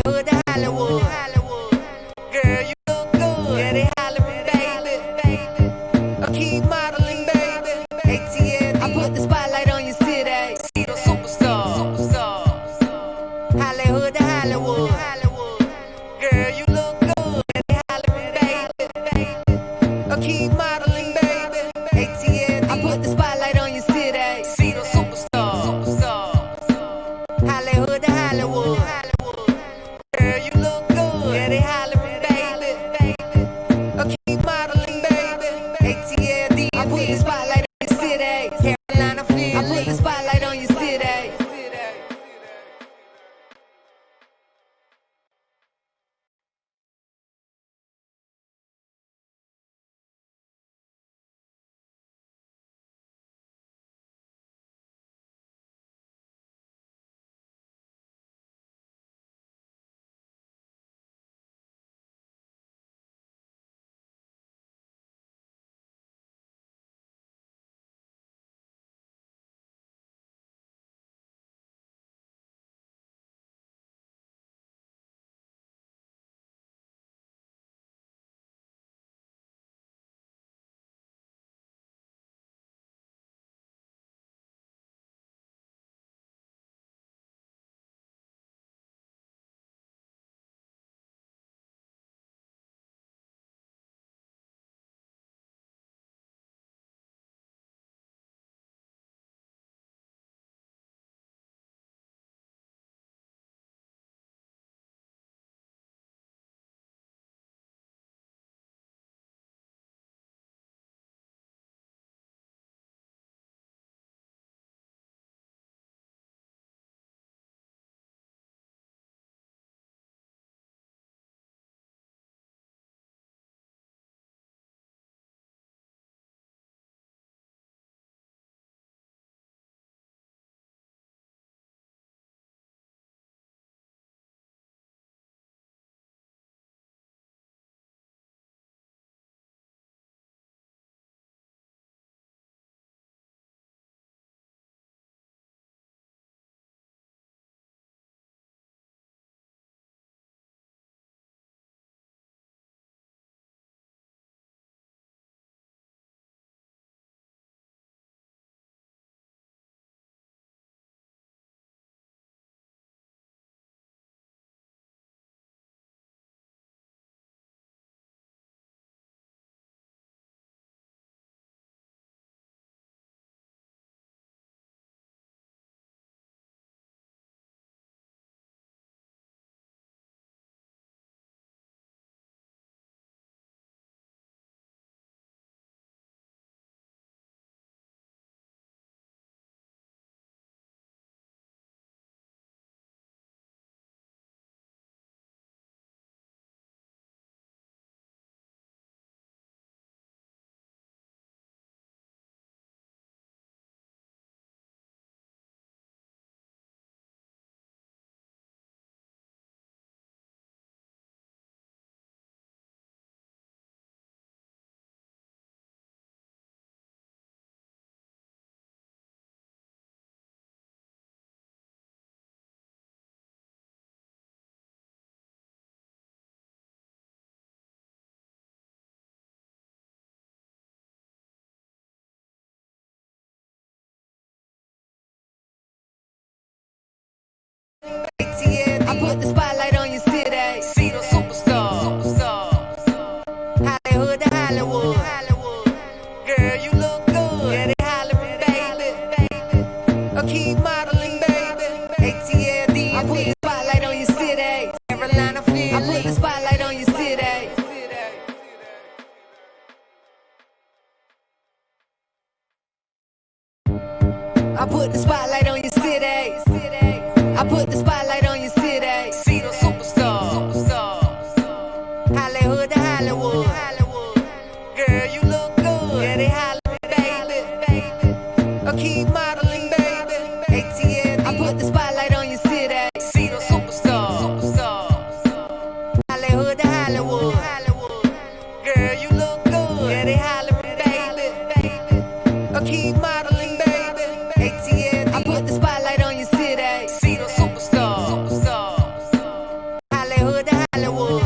Hollywood to Hollywood. Girl, you look good. Yeah, they hollering, baby. I keep modeling, baby. ATL, I put the spotlight on your city. See the superstars. Hollywood to Hollywood. Girl, you look good. Yeah, they hollering, baby. I keep modeling, baby. ATL, I put the spotlight on your city. See the superstars. Hollywood to Hollywood. Girl, you look good. Yeah, they hollering, baby. I keep modeling, baby. ATL, I put the spotlight on your city. Carolina, Philly, I put the spotlight on your city. ATL, I put the spotlight on your city. See the superstars. Hollywood to Hollywood. Girl, you look good. Yeah, they hollering, baby. I keep modeling, baby. ATL, I put the spotlight on your city. Carolina, Philly, I put the spotlight on your city. I put the spotlight on your city. I put the spotlight on your city. Hollywood to Hollywood.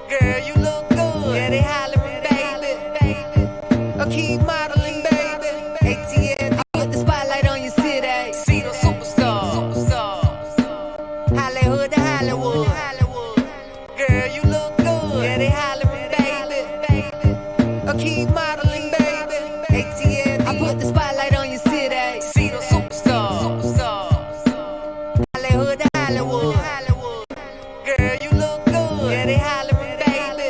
Girl, you look good. Yeah, they hollering, baby. I keep modeling, baby. ATL, I put the spotlight on your city. See the superstars. Hollywood to Hollywood. Girl, you look good. Yeah, they hollering, baby. I keep modeling, baby. ATL, I put the spotlight on your city. See the superstars. Hollywood to Hollywood. Girl, you look good. Yeah, they hollering, baby.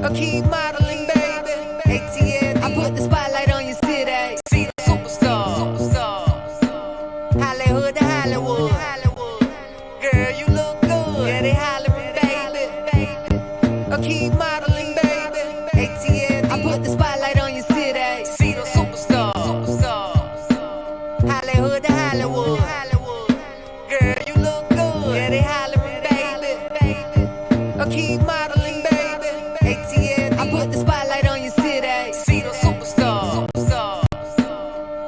I keep modeling, baby. ATL, I put the spotlight on your city. See the superstars. Hollywood to Hollywood. Girl, you look good. Yeah, they hollering, baby. I keep modeling, baby. ATL, I put the spotlight on your city. See the superstars. Hollywood to Hollywood. Girl, you look good. Yeah, they hollering, baby. I keep modeling, baby. ATL, I put the spotlight on your city. See the superstars.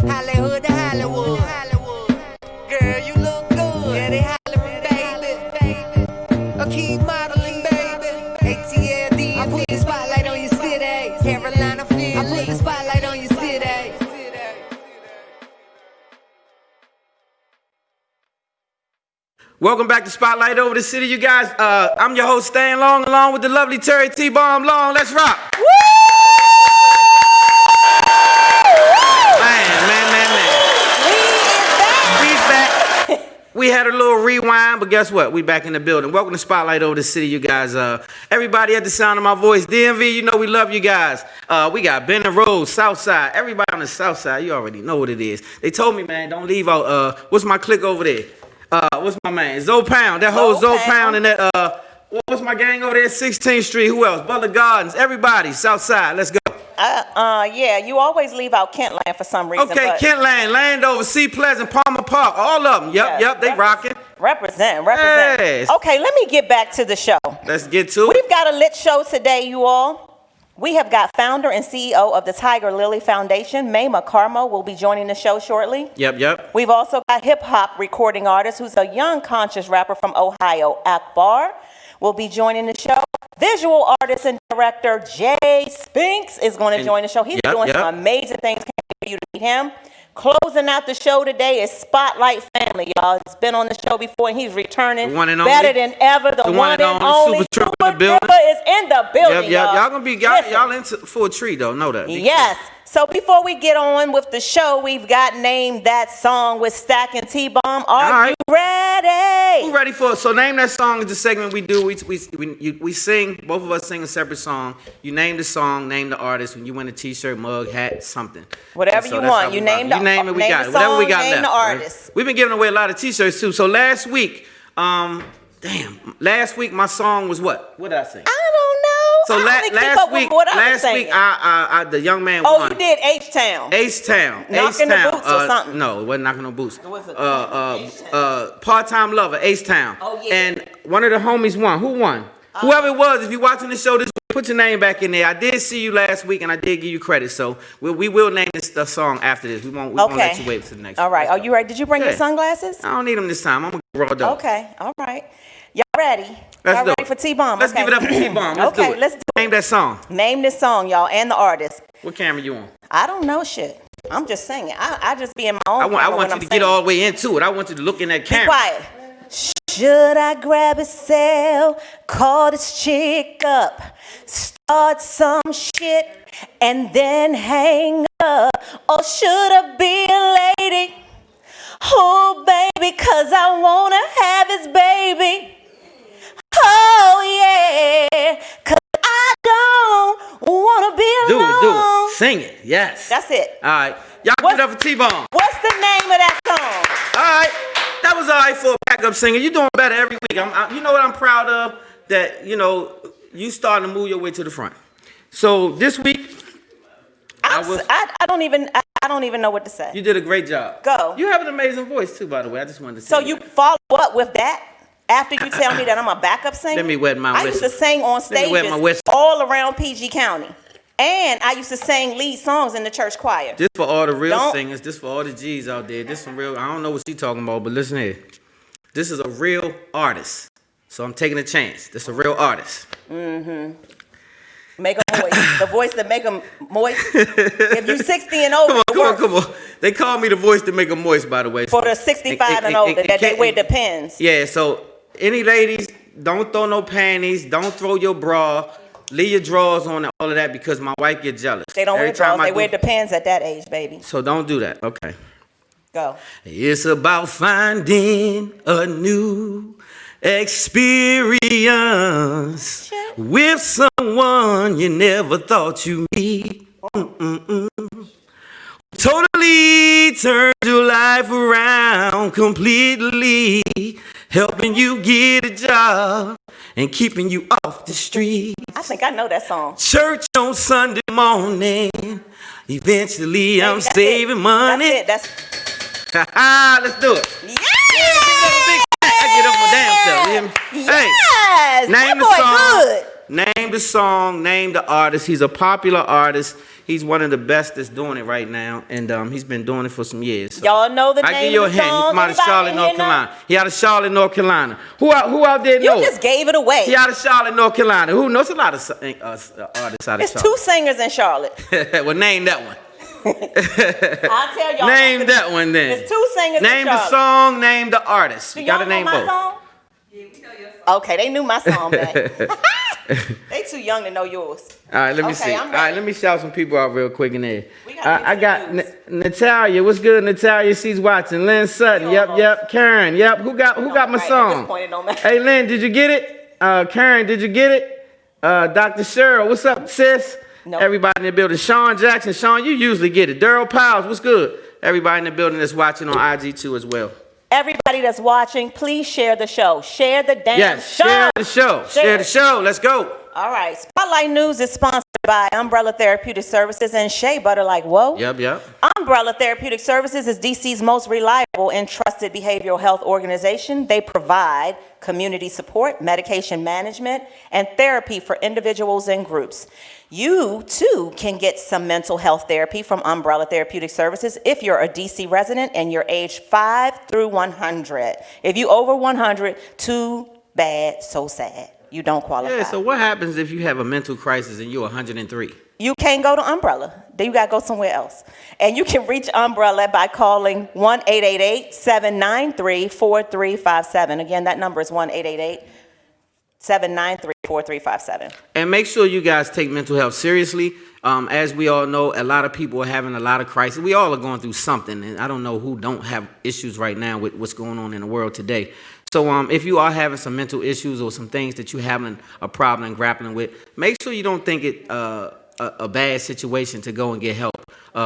Hollywood to Hollywood. Girl, you look good. Yeah, they hollering, baby. I keep modeling, baby. ATL, I put the spotlight on your city. Carolina, Philly, I put the spotlight on your city. Welcome back to Spotlight Over the City, you guys. I'm your host, Stan Long, along with the lovely Terry T-Bomb Long. Let's rock. Woo! Man. We back. We had a little rewind, but guess what? We back in the building. Welcome to Spotlight Over the City, you guys. Everybody at the sound of my voice. DMV, you know we love you guys. We got Benton Road, Southside. Everybody on the Southside, you already know what it is. They told me, man, don't leave out. What's my clique over there? What's my man? Zoe Pound. That whole Zoe Pound and that, what's my gang over there? 16th Street. Who else? Butler Gardens. Everybody. Southside. Let's go. Yeah, you always leave out Kentland for some reason. Okay, Kentland, Landover, Sea Pleasant, Palmer Park. All of them. Yep, they rocking. Represent. Yes. Okay, let me get back to the show. Let's get to it. We've got a lit show today, you all. We have got founder and CEO of the Tigerlily Foundation, Maimah Karmo, will be joining the show shortly. Yep. We've also got hip-hop recording artist who's a young conscious rapper from Ohio, AKBAR, will be joining the show. Visual artist and director Jay Spinks is going to join the show. He's doing some amazing things. Can't wait for you to meet him. Closing out the show today is Spotlight Family, y'all. He's been on the show before, and he's returning better than ever. The one and only Supa Trippa is in the building, y'all. Y'all gonna be y'all into for a treat, though. Know that. Yes. So before we get on with the show, we've got Name That Song with Stack and T-Bomb. Are you ready? We're ready for it. So Name That Song is the segment we do. We sing. Both of us sing a separate song. You name the song, name the artist. When you win a T-shirt, mug, hat, something. Whatever you want. You name it, we got it. Whatever we got left. Name the artist. We've been giving away a lot of T-shirts too. So last week, last week my song was what? What did I say? I don't know. So last week, I the young man won. Oh, you did H-Town. H-Town. Knocking the boots or something? No, it wasn't knocking no boots. What was it? Part-time lover, H-Town. Oh, yeah. And one of the homies won. Who won? Whoever it was, if you're watching the show, put your name back in there. I did see you last week, and I did give you credit. So we will name the song after this. We won't let you wait for the next one. All right. Are you ready? Did you bring your sunglasses? I don't need them this time. I'm going to raw dog. Okay. All right. Y'all ready? Let's ready for T-Bomb? Let's give it up for T-Bomb. Let's do it. Let's do it. Name that song. Name this song, y'all, and the artist. What camera you on? I don't know shit. I'm just singing. I just be in my own I want you to get all the way into it. I want you to look in that camera. Be quiet. Should I grab a cell, call this chick up, start some shit, and then hang up? Or should I be a lady? Oh, baby, 'cause I wanna have his baby. Oh, yeah, 'cause I don't wanna be alone. Do it. Sing it. Yes. That's it. All right. Y'all give it up for T-Bomb. What's the name of that song? All right. That was all right for a backup singer. You're doing better every week. You know what I'm proud of? That, you starting to move your way to the front. So this week, I don't even know what to say. You did a great job. Go. You have an amazing voice too, by the way. I just wanted to say. So you follow up with that after you tell me that I'm a backup singer? Let me wet my whistle. I used to sing on stages all around PG County. And I used to sing lead songs in the church choir. This for all the real singers. This for all the G's out there. This some real. I don't know what she's talking about, but listen here. This is a real artist. So I'm taking a chance. This is a real artist. Make them moist. The voice that make them moist. If you 60 and older, Come on. They call me the voice to make them moist, by the way. For the 65 and older, that they wear Depends. Yeah, so any ladies, don't throw no panties. Don't throw your bra. Leave your drawers on and all of that because my wife get jealous. They don't wear drawers. They wear Depends at that age, baby. So don't do that. Okay. Go. It's about finding a new experience with someone you never thought you'd meet. Totally turned your life around completely, helping you get a job and keeping you off the street. I think I know that song. Church on Sunday morning. Eventually, I'm saving money. That's it. Let's do it. Yeah! I get up my damn self. You hear me? Yes! Hey, name the boy song. Good. Name the song. Name the artist. He's a popular artist. He's one of the best that's doing it right now, and he's been doing it for some years. So y'all know the name I give you a of the hint. song? He's out of Charlotte, North Carolina. He out of Charlotte, North Carolina. Who out there know? You just gave it away. He out of Charlotte, North Carolina. Who knows? A lot of artists out of It's Charlotte. 2 singers in Charlotte. Well, name that one. I'll tell y'all. Name that one then. There's 2 singers in Charlotte. Name the song. Name the artist. You gotta name both. Song? Yeah, we know your song. Okay, they knew my song, man. They too young to know yours. All right, let me see. All right, let me shout some people out real quick in there. I got Natalia. What's good, Natalia? She's watching. Lynn Sutton. Yep. Karen. Yep. Who got my song? Hey, Lynn, did you get it? Karen, did you get it? Dr. Cheryl, what's up, sis? Nope. Everybody in the building. Sean Jackson. Sean, you usually get it. Daryl Powers, what's good? Everybody in the building that's watching on IG too as well. Everybody that's watching, please share the show. Share the damn show. Share the show. Share the show. Let's go. All right. Spotlight News is sponsored by Umbrella Therapeutic Services and Shea Butter Like Whoa. Yep. Umbrella Therapeutic Services is DC's most reliable and trusted behavioral health organization. They provide community support, medication management, and therapy for individuals and groups. You, too, can get some mental health therapy from Umbrella Therapeutic Services if you're a DC resident and you're aged 5 through 100. If you over 100, too bad, so sad. You don't qualify. Yeah, so what happens if you have a mental crisis and you're 103? You can't go to Umbrella. Then you got to go somewhere else. And you can reach Umbrella by calling 1-888-793-4357. Again, that number is 1-888-793-4357. And make sure you guys take mental health seriously. As we all know, a lot of people are having a lot of crises. We all are going through something, and I don't know who don't have issues right now with what's going on in the world today. So if you are having some mental issues or some things that you're having a problem and grappling with, make sure you don't think it a bad situation to go and get help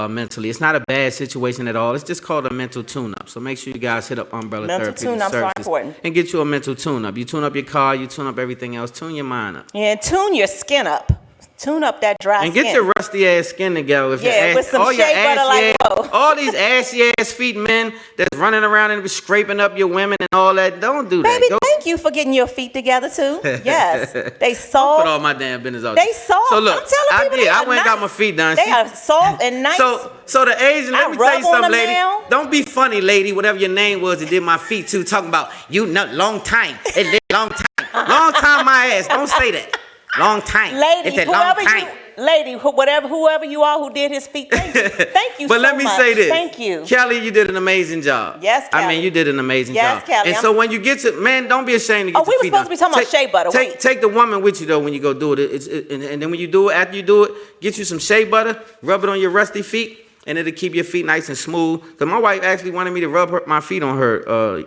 mentally. It's not a bad situation at all. It's just called a mental tune-up. So make sure you guys hit up Umbrella Therapeutic Services and get you a mental tune-up. You tune up your car, you tune up everything else. Tune your mind up. Yeah, tune your skin up. Tune up that dry skin. And get your rusty ass skin together. With with some shea butter like whoa. All these assy ass feet men that's running around and scraping up your women and all that. Don't do that. Baby, thank you for getting your feet together too. Yes, they soft. Put all my damn business out. They soft. So look, I'm telling people I went and got my feet done. They are soft and nice. So the Asian, let me tell you something, lady. Now. Don't be funny, lady. Whatever your name was, that did my feet too. Talking about long time. It did long time. Long time my ass. Don't say that. Long time. Lady, it's a long time. Whoever you are who did his feet, thank you. Thank you but so let me much. say this. Thank you. Kelly, you did an amazing job. Yes, Kelly. I mean, you did an amazing job. Yes, Kelly. And so when you get to, man, don't be ashamed to get your feet we were supposed to be talking about shea butter. Take the woman with you, though, when you go do it. And then when you do it, after you do it, get you some shea butter, rub it on your rusty feet, and it'll keep your feet nice and smooth. Because my wife actually wanted me to rub my feet on her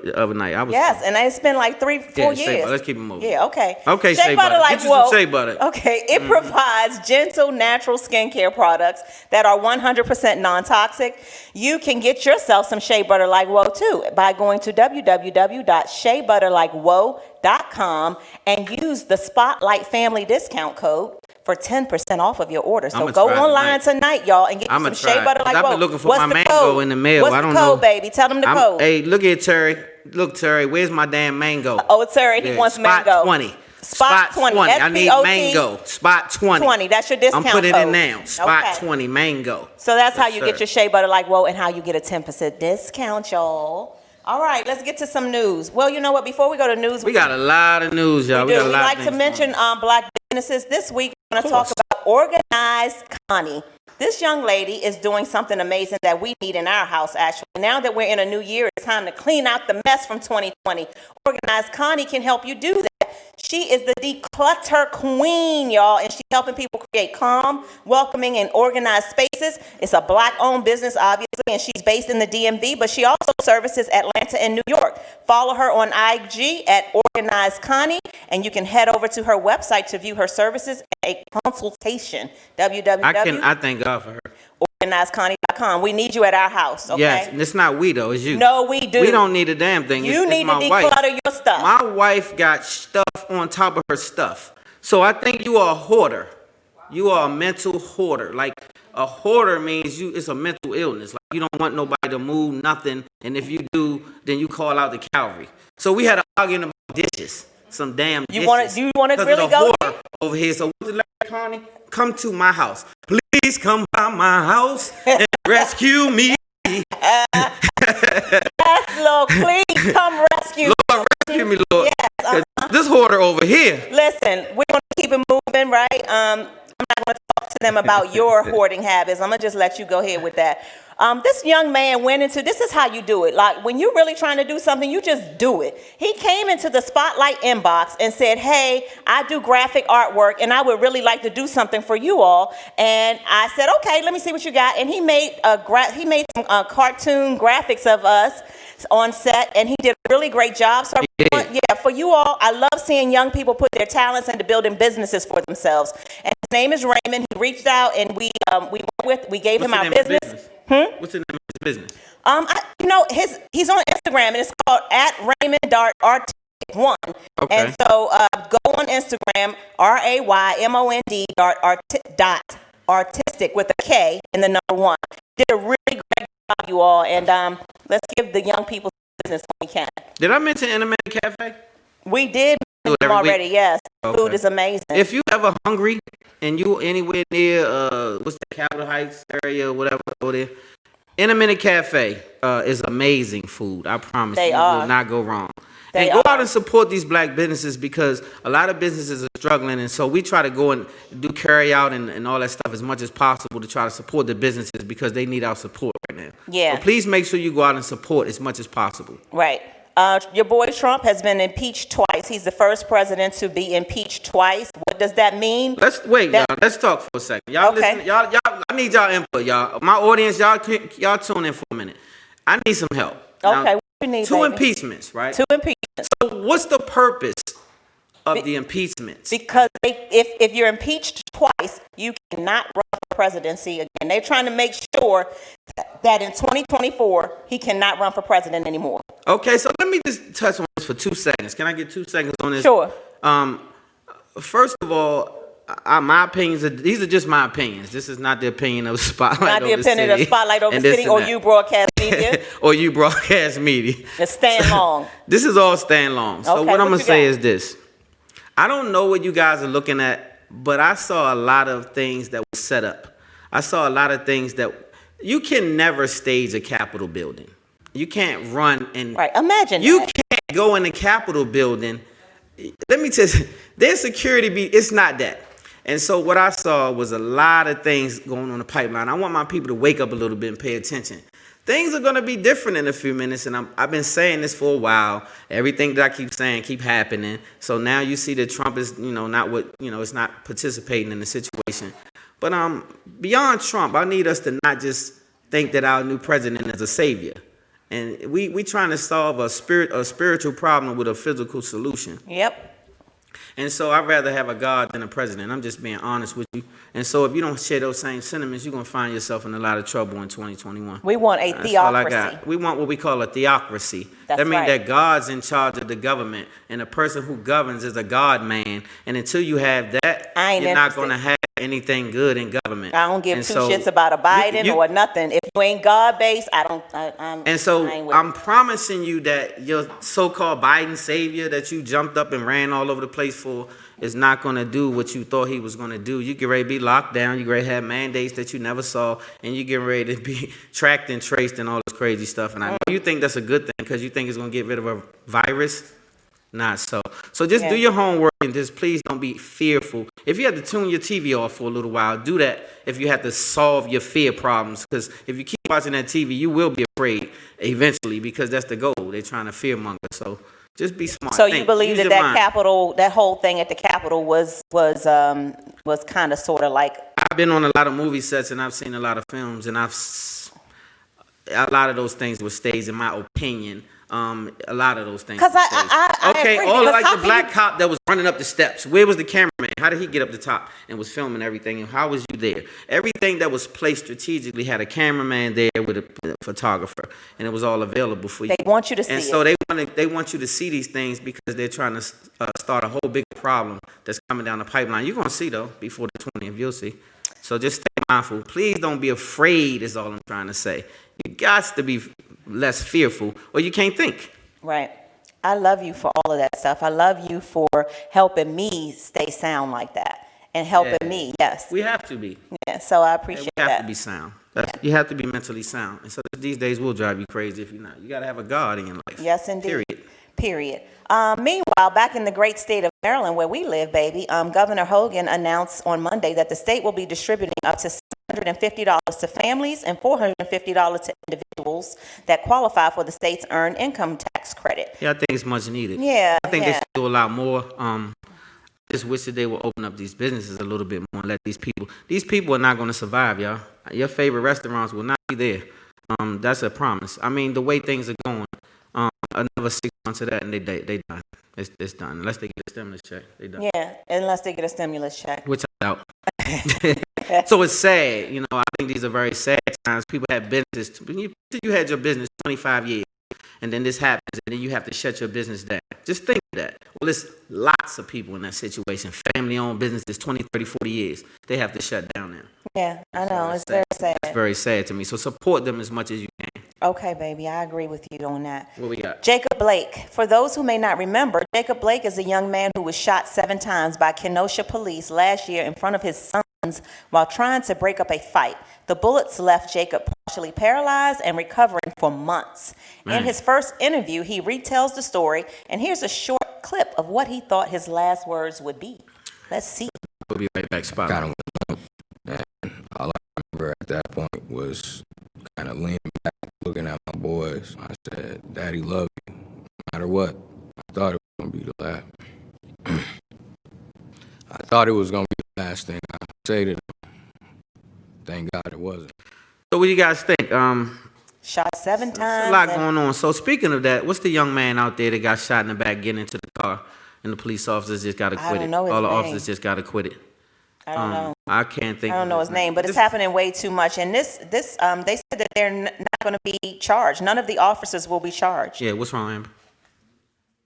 the other night. Yes, and it's been like 3-4 years. Let's keep it moving. Yeah, okay. Okay, shea butter. Like, get you some shea butter. Okay, it provides gentle, natural skincare products that are 100% non-toxic. You can get yourself some shea butter like whoa too by going to www.sheabutterlikewhoa.com and use the Spotlight Family discount code for 10% off of your order. So go online tonight, y'all, and get you some shea butter like whoa. I've been looking for my mango in the mail. What's the code, baby? Tell them the code. Hey, look at Terry. Look, Terry, where's my damn mango? Oh, Terry, he wants mango. Spot 20. Spot 20. I need mango. Spot 20. That's your discount code. I'm putting it in now. Spot 20 mango. So that's how you get your shea butter like whoa and how you get a 10% discount, y'all. All right, let's get to some news. Well, you know what? Before we go to news, We got a lot of news, y'all. we got a lot like of to things mention Black businesses. This week, we're going to talk about Organized Connie. This young lady is doing something amazing that we need in our house, actually. Now that we're in a new year, it's time to clean out the mess from 2020. Organized Connie can help you do that. She is the declutter queen, y'all, and she's helping people create calm, welcoming, and organized spaces. It's a Black-owned business, obviously, and she's based in the DMV, but she also services Atlanta and New York. Follow her on IG at Organized Connie, and you can head over to her website to view her services and a consultation. I thank God for her. OrganizedConnie.com. We need you at our house, okay? Yes, and it's not we though, it's you. No, we do. We don't need a damn thing. You it's need to my wife. declutter your stuff. My wife got stuff on top of her stuff. So I think you are a hoarder. You are a mental hoarder. Like a hoarder means it's a mental illness. Like you don't want nobody to move nothing, and if you do, then you call out the cavalry. So we had an argument about dishes. Some damn dishes. You want to really go over here? So what's the last, Connie? Come to my house. Please come by my house and rescue me. Yes, Lord, please come rescue me. Lord, rescue me, Lord. Yes, This hoarder over here. Listen, we're going to keep it moving, right? I'm not going to talk to them about your hoarding habits. I'm going to just let you go ahead with that. This young man went into, this is how you do it. Like when you're really trying to do something, you just do it. He came into the Spotlight inbox and said, hey, I do graphic artwork and I would really like to do something for you all. And I said, okay, let me see what you got. And he made some cartoon graphics of us on set, and he did a really great job. So for you all, I love seeing young people put their talents into building businesses for themselves. And his name is Raymond. He reached out and we gave him our business. What's the name of his business? He's on Instagram and it's called @Raymond.Artistic1. Okay. And so go on Instagram, RAYMOND.artistic with a K and the number 1. Did a really great job, you all, and let's give the young people business when we can. Did I mention Anime Cafe? We did mention them already, yes. Okay. Food is amazing. If you ever hungry and you anywhere near what's the Capitol Heights area, whatever, go there. In a Minute Cafe is amazing food. I promise you will not go wrong. And go out and support these Black businesses because a lot of businesses are struggling, and so we try to go and do carry out and all that stuff as much as possible to try to support the businesses because they need our support right now. Yeah. So please make sure you go out and support as much as possible. Right. Your boy Trump has been impeached twice. He's the first president to be impeached twice. What does that mean? Let's talk for a second. Y'all listen, y'all, I need y'all input, y'all. My audience, y'all tune in for a minute. I need some help. Okay, now, what you need, two baby? Impeachments, right? 2 impeachments. So what's the purpose of the impeachments? Because if you're impeached twice, you cannot run for presidency again. They're trying to make sure that in 2024, he cannot run for president anymore. Okay, so let me just touch on this for 2 seconds. Can I get 2 seconds on this? Sure. First of all, my opinions these are just my opinions. This is not the opinion of Spotlight not the opinion of Spotlight Over the City or you broadcast media. Or you broadcast media. It's Stan Long. This is all Stan Long. So okay, what I'm going to say is this. I don't know what you guys are looking at, but I saw a lot of things that were set up. I saw a lot of things that you can never stage a Capitol building. You can't run and right. Imagine you can't go in the Capitol building. Let me tell you, their security it's not that. And so what I saw was a lot of things going on the pipeline. I want my people to wake up a little bit and pay attention. Things are going to be different in a few minutes, and I've been saying this for a while. Everything that I keep saying keep happening. So now you see that Trump is, it's not participating in the situation. But beyond Trump, I need us to not just think that our new president is a savior. And we trying to solve a spiritual problem with a physical solution. Yep. And so I'd rather have a God than a president. I'm just being honest with you. And so if you don't share those same sentiments, you're going to find yourself in a lot of trouble in 2021. We want a theocracy. All I got. We want what we call a theocracy. That means that God's in charge of the government, and the person who governs is a God man. And until you have that, you're not going to have anything good in government. I don't give two shits about a Biden or nothing. If you ain't God-based, I'm promising you that your so-called Biden savior that you jumped up and ran all over the place for is not going to do what you thought he was going to do. You get ready to be locked down. You get ready to have mandates that you never saw, and you get ready to be tracked and traced and all this crazy stuff. And I know you think that's a good thing because you think it's going to get rid of a virus. Not so. So just do your homework and just please don't be fearful. If you have to tune your TV off for a little while, do that if you have to solve your fear problems. Because if you keep watching that TV, you will be afraid eventually because that's the goal. They're trying to fearmonger. So just be smart. So you believe that whole thing at the Capitol was kind of sort of like. I've been on a lot of movie sets and I've seen a lot of films and a lot of those things were staged in my opinion. A lot of those things. Because I agree, all like the black cop that was running up the steps. Where was the cameraman? How did he get up the top and was filming everything? And how was you there? Everything that was placed strategically had a cameraman there with a photographer, and it was all available for you. They want you to see it. And so they want you to see these things because they're trying to start a whole big problem that's coming down the pipeline. You're gonna see though before the 20th, you'll see. So just stay mindful. Please don't be afraid. Is all I'm trying to say. You got to be less fearful or you can't think. Right. I love you for all of that stuff. I love you for helping me stay sound like that and helping me. Yes. We have to be. Yeah. So I appreciate that. We have to be sound. You have to be mentally sound. And so these days will drive you crazy if you're not. You got to have a God in your life. Yes, indeed. Period. Meanwhile, back in the great state of Maryland where we live, baby, Governor Hogan announced on Monday that the state will be distributing up to $750 to families and $450 to individuals that qualify for the state's earned income tax credit. Yeah, I think it's much needed. Yeah. I think they should do a lot more. Just wish that they would open up these businesses a little bit more and let these people are not going to survive, y'all. Your favorite restaurants will not be there. That's a promise. I mean, the way things are going, another 6 months of that and they done. It's done. Unless they get a stimulus check, they done. Yeah, unless they get a stimulus check. Which I doubt. So it's sad. You know, I think these are very sad times. People have businesses. You had your business 25 years, and then this happens, and then you have to shut your business down. Just think of that. Well, there's lots of people in that situation. Family-owned businesses, 20, 30, 40 years. They have to shut down now. Yeah, I know. It's very sad. It's very sad to me. So support them as much as you can. Okay, baby, I agree with you on that. What we got? Jacob Blake. For those who may not remember, Jacob Blake is a young man who was shot 7 times by Kenosha police last year in front of his sons while trying to break up a fight. The bullets left Jacob partially paralyzed and recovering for months. In his first interview, he retells the story, and here's a short clip of what he thought his last words would be. Let's see. We'll be right back. Spot. Kind of, and all I remember at that point was kind of leaning back, looking at my boys. I said, "Daddy, love you, no matter what." I thought it was gonna be the last. I thought it was gonna be the last thing I say to them. Thank God it wasn't. So what do you guys think? Shot 7 times. There's a lot going on. So speaking of that, what's the young man out there that got shot in the back getting into the car and the police officers just got acquitted? I don't know his All the name. officers just got acquitted. I don't know. I can't think. I don't know his name, but it's happening way too much. And they said that they're not going to be charged. None of the officers will be charged. Yeah, what's wrong, Amber?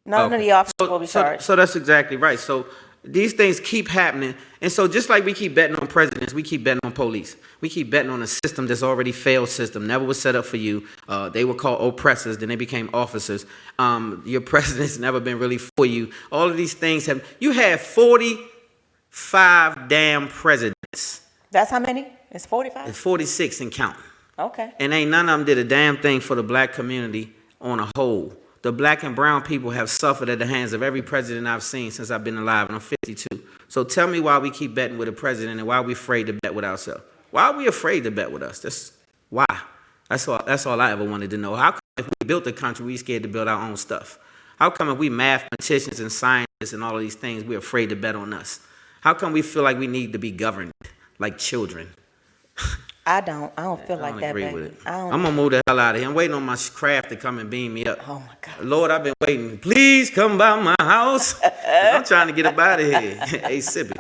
None of the officers will be charged. So that's exactly right. So these things keep happening. And so just like we keep betting on presidents, we keep betting on police. We keep betting on a system that's already failed system, never was set up for you. They were called oppressors, then they became officers. Your president's never been really for you. All of these things you had 45 damn presidents. That's how many? It's 45? It's 46 and counting. Okay. And ain't none of them did a damn thing for the black community on a whole. The black and brown people have suffered at the hands of every president I've seen since I've been alive, and I'm 52. So tell me why we keep betting with a president and why we afraid to bet with ourselves. Why are we afraid to bet with us? Why? That's all I ever wanted to know. How come if we built the country, we scared to build our own stuff? How come if we mathematicians and scientists and all of these things, we're afraid to bet on us? How come we feel like we need to be governed like children? I don't feel like that, agree baby. with it. I'm gonna move the hell out of here. I'm waiting on my craft to come and beam me up. Oh my God. Lord, I've been waiting. Please come by my house. I'm trying to get up out of here. Hey, Sippy.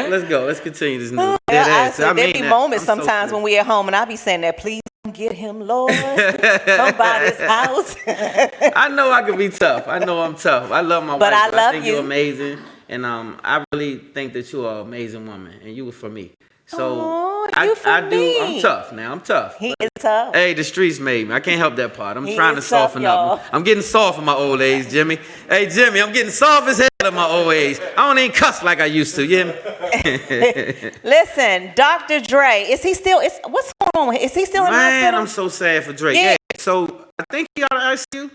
Let's go. Let's continue this news. There be moments sometimes when we at home and I be saying that, please come get him, Lord. Come by this house. I know I can be tough. I know I'm tough. I love my wife. I love think you. You're amazing. And I really think that you're an amazing woman, and you were for me. So I'm tough now. I'm tough. He is tough. Hey, the streets made me. I can't help that part. I'm He trying to is tough, soften y'all. up. I'm getting soft in my old age, Jimmy. Hey, Jimmy, I'm getting soft as hell in my old age. I don't even cuss like I used to. You hear me? Listen, Dr. Dre, is he still? What's going on? Is he still in the Man, hospital? I'm so sad for Drake. Yeah. Yeah. So I think he ought to ask you.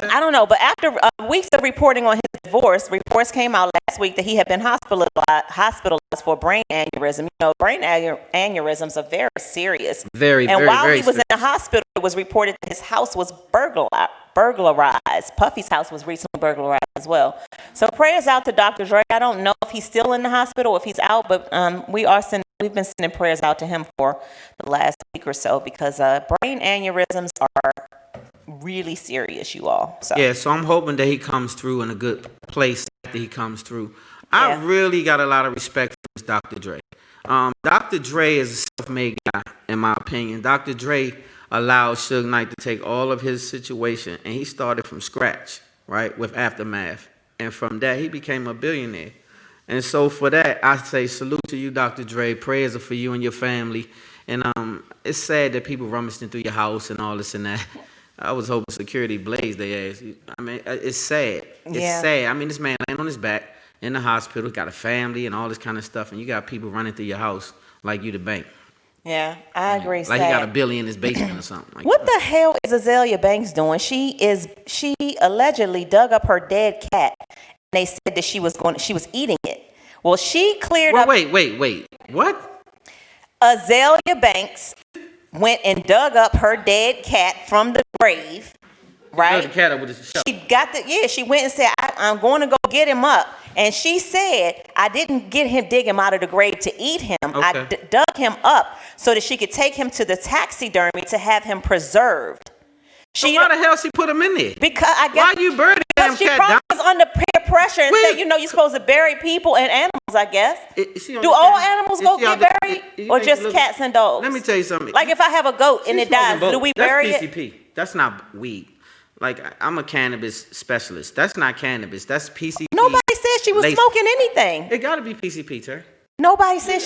I don't know, but after weeks of reporting on his divorce, reports came out last week that he had been hospitalized for brain aneurysm. You know, brain aneurysms are very serious. Very, and very, while very he was serious. in the hospital, it was reported that his house was burglarized. Puffy's house was recently burglarized as well. So prayers out to Dr. Dre. I don't know if he's still in the hospital, if he's out, but we've been sending prayers out to him for the last week or so because brain aneurysms are really serious, you all. So Yeah, so I'm hoping that he comes through in a good place after he comes through. I Yeah. really got a lot of respect for this Dr. Dre. Dr. Dre is a self-made guy, in my opinion. Dr. Dre allowed Suge Knight to take all of his situation, and he started from scratch, right, with Aftermath. And from that, he became a billionaire. And so for that, I say salute to you, Dr. Dre. Prayers are for you and your family. And it's sad that people rummaging through your house and all this and that. I was hoping security blazed their ass. I mean, it's sad. It's Yeah. sad. I mean, this man laying on his back in the hospital, got a family and all this kind of stuff, and you got people running through your house like you the bank. yeah, I agree. Like he got $1 billion in his basement or something. Like What the hell is Azealia Banks doing? She allegedly dug up her dead cat. And they said that she was eating it. Well, she cleared up. Wait. What? Azealia Banks went and dug up her dead cat from the grave. Right? The cat up with his shovel. She went and said, I'm going to go get him up. And she said, I didn't dig him out of the grave to eat him. I Okay. dug him up so that she could take him to the taxidermy to have him preserved. So why the hell she put him in there? Because I guess Why you bury the damn she cat probably down? was under peer pressure and Wait. said, you're supposed to bury people and animals, I guess. Is she on Do the all camera? animals Is go she on get the- buried or just cats and dogs? Let me tell you something. Like if I have a goat and She's it dies, smoking do both. we bury That's it? PCP. That's not weed. Like, I'm a cannabis specialist. That's not cannabis. That's PCP. Nobody said she was Lace- smoking anything. It gotta be PCP, Terry. Nobody said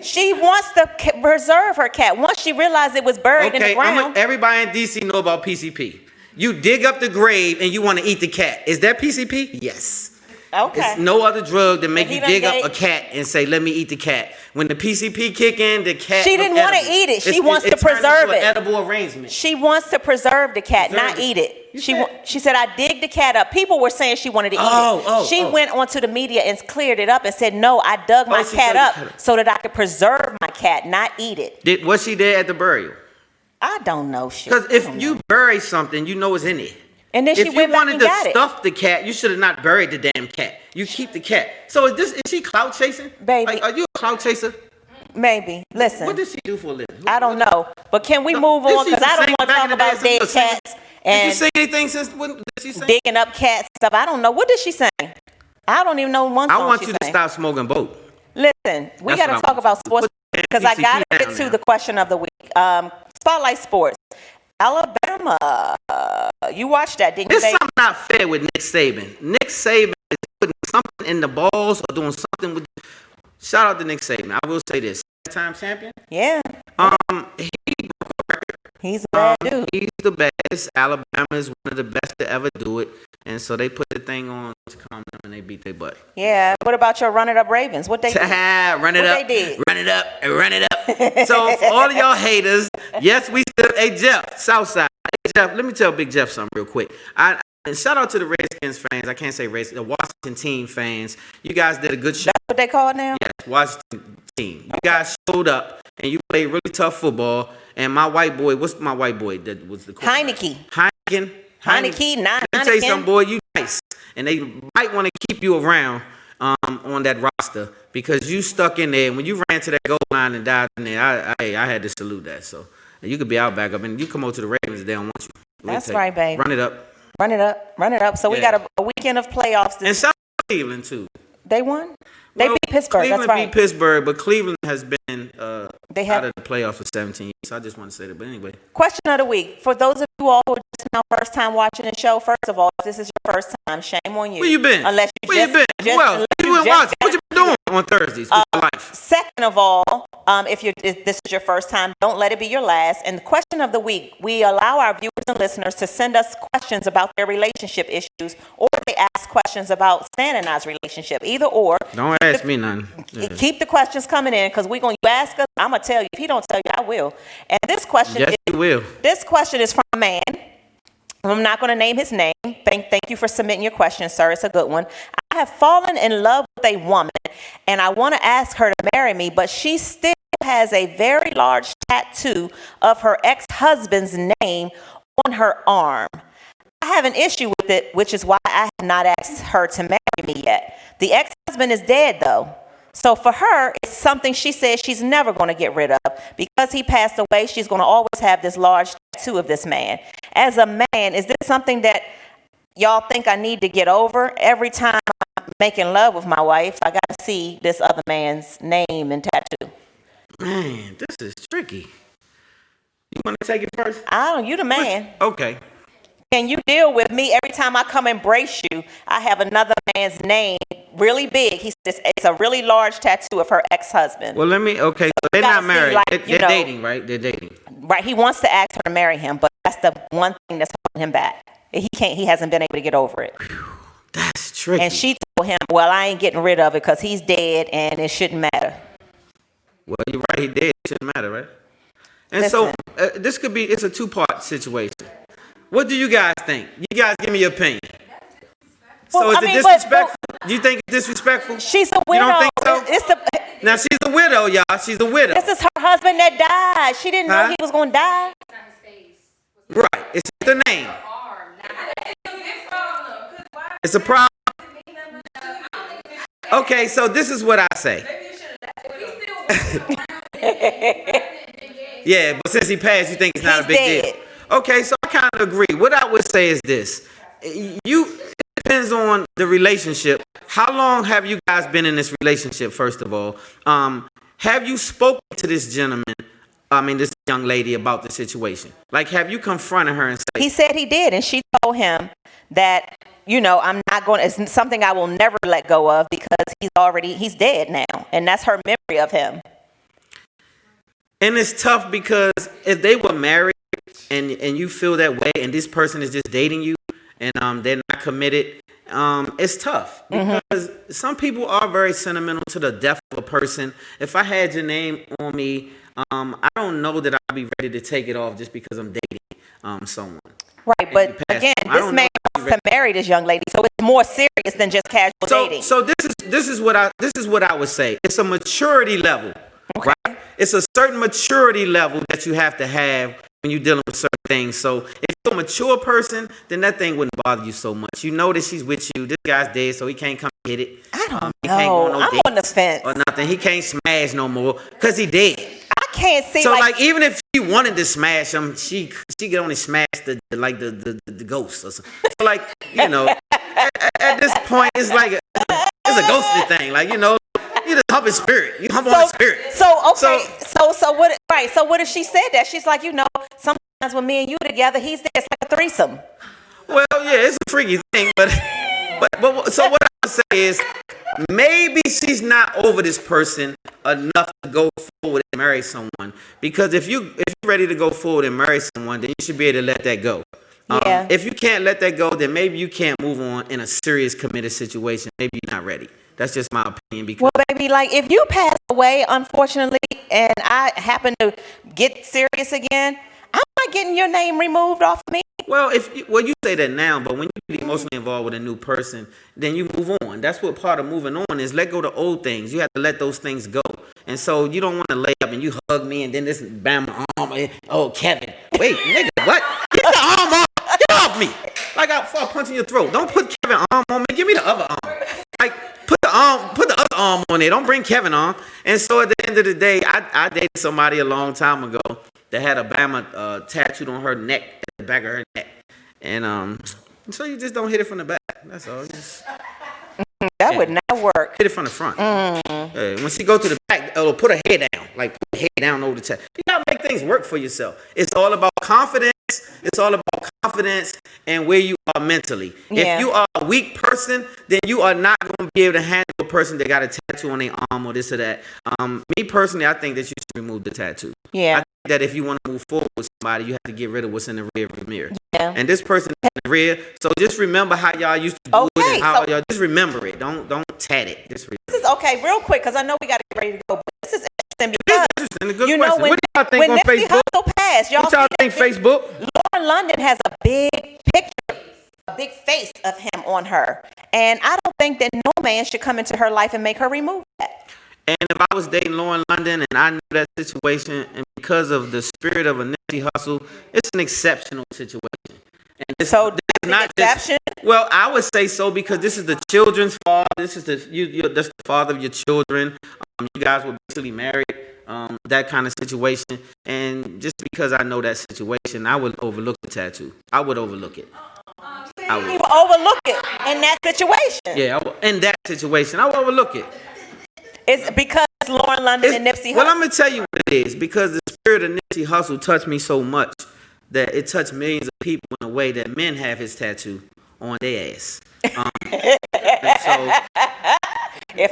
she wants to preserve her cat. Once she realized it was buried in the ground. Everybody in DC know about PCP. You dig up the grave and you want to eat the cat. Is that PCP? Yes. Okay. It's no other drug that make He you done dig up gave- a cat and say, let me eat the cat. When the PCP kick in, the cat She look didn't wanna edible. eat it. She It's- wants to turned preserve into an it. edible arrangement. She wants to preserve the cat, Preserve not it. eat it. You She said, I dig the cat up. People were saying she wanted to eat it. She went onto the media and cleared it up and said, no, I dug my she cat dug the up cat up. so that I could preserve my cat, not eat it. Was she there at the burial? I don't know shit. Because if you bury something, you know it's in it. And then she If you went back wanted and to got it. stuff the cat, you should have not buried the damn cat. You keep the cat. So is she clout chasing? Baby. Like, are you a clout chaser? Maybe. Listen. What does she do for a living? I don't know. But can we move Did on? she Because I don't sing want to back talk in the day? about dead Did she sing- cats Did you and sing anything since when did she sing? digging up cats and stuff. I don't know. What did she sing? I don't even know one song I want she you to sang. stop smoking boat. Listen, we That's got to what I talk want. about sports Put because I PCP got to down get to now. the question of the week. Spotlight Sports. Alabama. You watched that, didn't you, There's baby? something not fair with Nick Saban. Nick Saban is putting something in the balls or doing something with. Shout out to Nick Saban. I will say this: time champion. Yeah. He He's a bad dude. He's the best. Alabama is one of the best to ever do it, and so they put the thing on to calm them and they beat their butt. Yeah. What about your Run It Up Ravens? What they did? Run it What up, they did? run it up, and run it up. So for all of y'all haters, yes, we still. Hey Jeff, Southside. Hey Jeff, let me tell Big Jeff something real quick. And shout out to the Redskins fans. I can't say Redskins, the Washington team fans. You guys did a good show. That's what they call it now? Yes, Washington team. You guys showed up and you played really tough football. And my white boy, what's my white boy that was the quarterback? Heineke. Heineke. Let me tell you something, boy. You nice, and they might want to keep you around on that roster because you stuck in there. When you ran to that goal line and died in there, I had to salute that. So and you could be out back up, and you come over to the Ravens, they don't want you. That's right, baby. Run it up. Run it up. Run it up. So we Yeah. got a weekend of playoffs. And shout out to Cleveland too. They won? They beat Pittsburgh, Cleveland that's right. beat Pittsburgh, but Cleveland has been They have- out of the playoffs for 17 years. So I just want to say that. But anyway. Question of the week. For those of you all who are just now first time watching the show, first of all, if this is your first time, shame on you. Where you been? Unless you Where you been? Well, you been watching. What you been doing on Thursdays with your life? Second of all, if this is your first time, don't let it be your last. And the question of the week, we allow our viewers and listeners to send us questions about their relationship issues, or they ask questions about Stan and I's relationship. Either or. Don't ask me none. Yeah. Keep the questions coming in, because you ask us, I'm gonna tell you. If he don't tell you, I will. And this question Yes, you will. This question is from a man. I'm not going to name his name. Thank you for submitting your question, sir. It's a good one. I have fallen in love with a woman, and I want to ask her to marry me, but she still has a very large tattoo of her ex-husband's name on her arm. I have an issue with it, which is why I have not asked her to marry me yet. The ex-husband is dead, though. So for her, it's something she says she's never going to get rid of. Because he passed away, she's going to always have this large tattoo of this man. As a man, is this something that y'all think I need to get over? Every time I'm making love with my wife, I got to see this other man's name and tattoo. Man, this is tricky. You want to take it first? You the man. Okay. Can you deal with me every time I come embrace you? I have another man's name really big. He says it's a really large tattoo of her ex-husband. Well, so they're not married. Like, they're dating, right? They're dating. Right. He wants to ask her to marry him, but that's the one thing that's holding him back. He hasn't been able to get over it. That's tricky. And she told him, well, I ain't getting rid of it because he's dead and it shouldn't matter. Well, you're right. He dead. It shouldn't matter, right? And Listen. so it's a two-part situation. What do you guys think? You guys give me your opinion. So is it disrespectful? Do you think it's disrespectful? She's a widow. You don't think so? Now she's a widow, y'all. She's a widow. This is her husband that died. She didn't know he was going to die. Right. It's the name. It's a problem. Okay, so this is what I say. Yeah, but since he passed, you think it's not a big deal. Okay, so I kind of agree. What I would say is this. It depends on the relationship. How long have you guys been in this relationship, first of all? Have you spoken to this this young lady about the situation? Like, have you confronted her and said... He said he did, and she told him that, I'm not going to... It's something I will never let go of because he's dead now, and that's her memory of him. And it's tough because if they were married and you feel that way and this person is just dating you and they're not committed, it's tough because some people are very sentimental to the death of a person. If I had your name on me, I don't know that I'd be ready to take it off just because I'm dating someone. Right, but again, this man wants to marry this young lady, so it's more serious than just casual dating. So this is what I would say. It's a maturity level. Okay. Right? It's a certain maturity level that you have to have when you're dealing with certain things. So if you're a mature person, then that thing wouldn't bother you so much. You know that she's with you. This guy's dead, so he can't come get it. I don't know. I'm on the fence. Or nothing. He can't smash no more because he dead. I can't see. So like even if she wanted to smash him, she could only smash the ghost or something. So like at this point it's like it's a ghostly thing. Like you just hump his spirit. You hump on his spirit. So okay. So what? Right. So what if she said that? She's like, sometimes when me and you together, he's there. It's like a threesome. Well, yeah, it's a freaky thing, but so what I would say is maybe she's not over this person enough to go forward and marry someone. Because if you're ready to go forward and marry someone, then you should be able to let that go. Yeah. If you can't let that go, then maybe you can't move on in a serious committed situation. Maybe you're not ready. That's just my opinion. Because baby, like if you pass away, unfortunately, and I happen to get serious again, I'm not getting your name removed off of me. Well, you say that now, but when you get emotionally involved with a new person, then you move on. That's what part of moving on is. Let go of the old things. You have to let those things go. And so you don't want to lay up and you hug me and then this bam arm. Oh, Kevin. Wait, nigga, what? Get the arm off. Get off me. Like I'll punch in your throat. Don't put Kevin arm on me. Give me the other arm. Like put the other arm on there. Don't bring Kevin on. And so at the end of the day, I dated somebody a long time ago that had a Bama tattooed on her neck, at the back of her neck. And so you just don't hit it from the back. That's all. That would not work. Hit it from the front. When she go to the back, put her head down. Like, put her head down over the chest. You got to make things work for yourself. It's all about confidence. It's all about confidence and where you are mentally. Yeah. If you are a weak person, then you are not going to be able to handle a person that got a tattoo on their arm or this or that. Me personally, I think that you should remove the tattoo. Yeah. I think that if you want to move forward with somebody, you have to get rid of what's in the rear of the mirror. Yeah. And this person is in the rear, so just remember how y'all used to do it and how y'all just remember it. Don't tat it. Just remember. This is okay, real quick, because I know we got to get ready to go. But this is interesting because Good you know question. What do y'all think when on Nipsey Facebook? Hussle passed, What y'all think Facebook? Lauren London has a big picture, a big face of him on her, and I don't think that no man should come into her life and make her remove that. And if I was dating Lauren London and I knew that situation, and because of the spirit of a Nipsey Hussle, it's an exceptional situation. And this, So this is not exception. Well, I would say so because this is the children's father. This is that's the father of your children. You guys were basically married. That kind of situation. And just because I know that situation, I would overlook the tattoo. I would overlook it. You would overlook it in that situation. Yeah, in that situation, I would overlook it. It's because Lauren London and Nipsey Hussle. Well, I'm going to tell you what it is. Because the spirit of Nipsey Hussle touched me so much that it touched millions of people in a way that men have his tattoo on their ass. If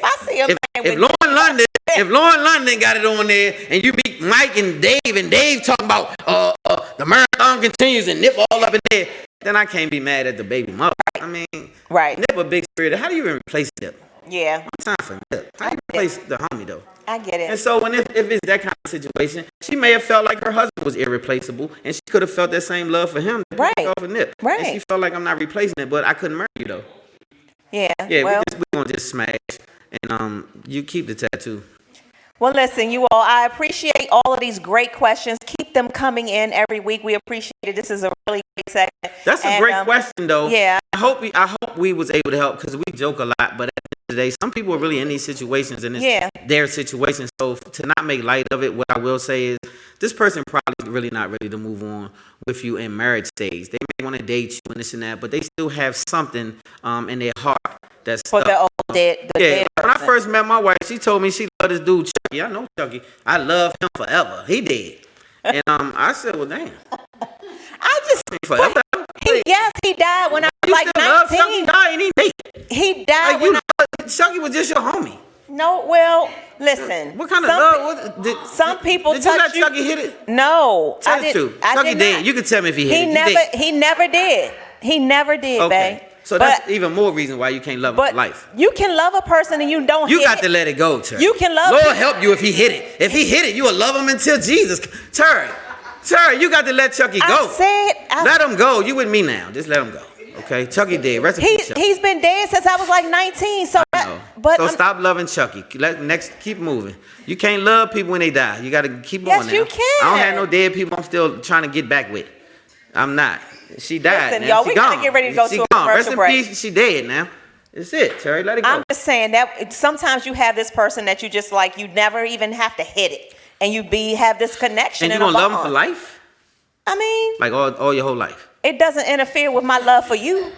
I see a man if Lauren London got it on there and you beat Mike and Dave talking about the marathon continues and Nip all up in there, then I can't be mad at the baby mother. I mean, Nip a big spirit. How do you even replace Nip? Yeah. One time for Nip. How do you replace the homie though? I get it. And so if it's that kind of situation, she may have felt like her husband was irreplaceable, and she could have felt that same love for him. Right. For Nip. Right. And she felt like I'm not replacing it, but I couldn't murder you though. Yeah. Yeah. Well, We're gonna just smash, and you keep the tattoo. Well, listen, you all, I appreciate all of these great questions. Keep them coming in every week. We appreciate it. This is a really great segment. That's a great question, though. Yeah. I hope we was able to help because we joke a lot, but at the end of the day, some people are really in these situations and it's their situation. So to not make light of it, what I will say is this person probably really not ready to move on with you in marriage stage. They may want to date you and this and that, but they still have something in their heart that's for the old dead. When I first met my wife, she told me she loved this dude Chucky. I know Chucky. I love him forever. He dead. And I said, well, damn. I just forever. He died when I was like 19. Chucky died and he dead. He died when Chucky was just your homie. No, well, listen. What kind of love? Some people did you let you. Chucky hit it? No, tell the truth. Chucky dead. You can tell me if he hit it. He never did. He never did, okay. babe. So that's even more reason why you can't love him for life. You can love a person and you don't. You got to let it go, Terry. You can love. Lord help you if he hit it. If he hit it, you will love him until Jesus. Terry, you got to let Chucky go. Let him go. You with me now? Just let him go. Okay, Chucky dead. Rest in peace, Chucky. He's been dead since I was like 19. So, stop loving Chucky. Keep moving. You can't love people when they die. You got to keep going. Yes, you can. I don't have no dead people. I'm still trying to get back with. I'm not. She died. Listen, y'all, we gotta get ready to go to a commercial break. Rest in peace. She dead now. That's it, Terry. Let it go. I'm just saying that sometimes you have this person that you just like. You never even have to hit it, and you have this connection. And you gonna love him for life? I mean, like all your whole life. It doesn't interfere with my love for you.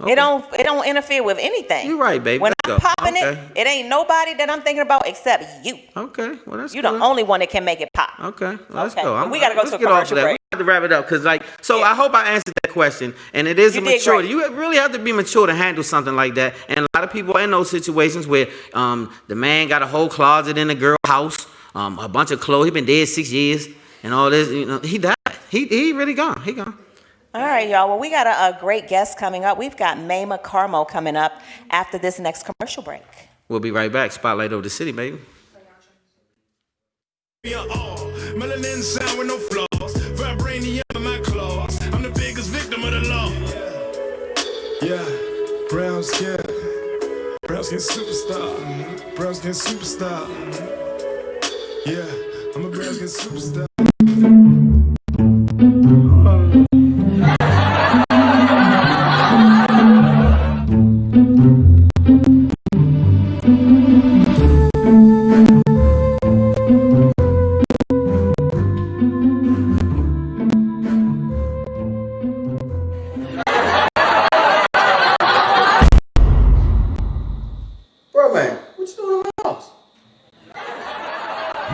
Okay. It don't interfere with anything. You're right, baby. When I'm popping it ain't nobody that I'm thinking about except you. Okay, well that's You're the only one that can make it pop. Okay, well, let's go. We gotta go to a commercial break. We have to wrap it up because I hope I answered that question. And it is a maturity. You really have to be mature to handle something like that. And a lot of people are in those situations where the man got a whole closet in the girl house, a bunch of clothes. He been dead 6 years and all this. You know, he died. He really gone. He gone. All right, y'all. Well, we got a great guest coming up. We've got Maimah Karmo coming up after this next commercial break. We'll be right back. Spotlight over the city, baby. Melanin sound with no flaws. Vibranium in my claws. I'm the biggest victim of the law. Yeah, brown skin. Brown skin superstar. Brown skin superstar. Yeah, I'm a brown skin superstar.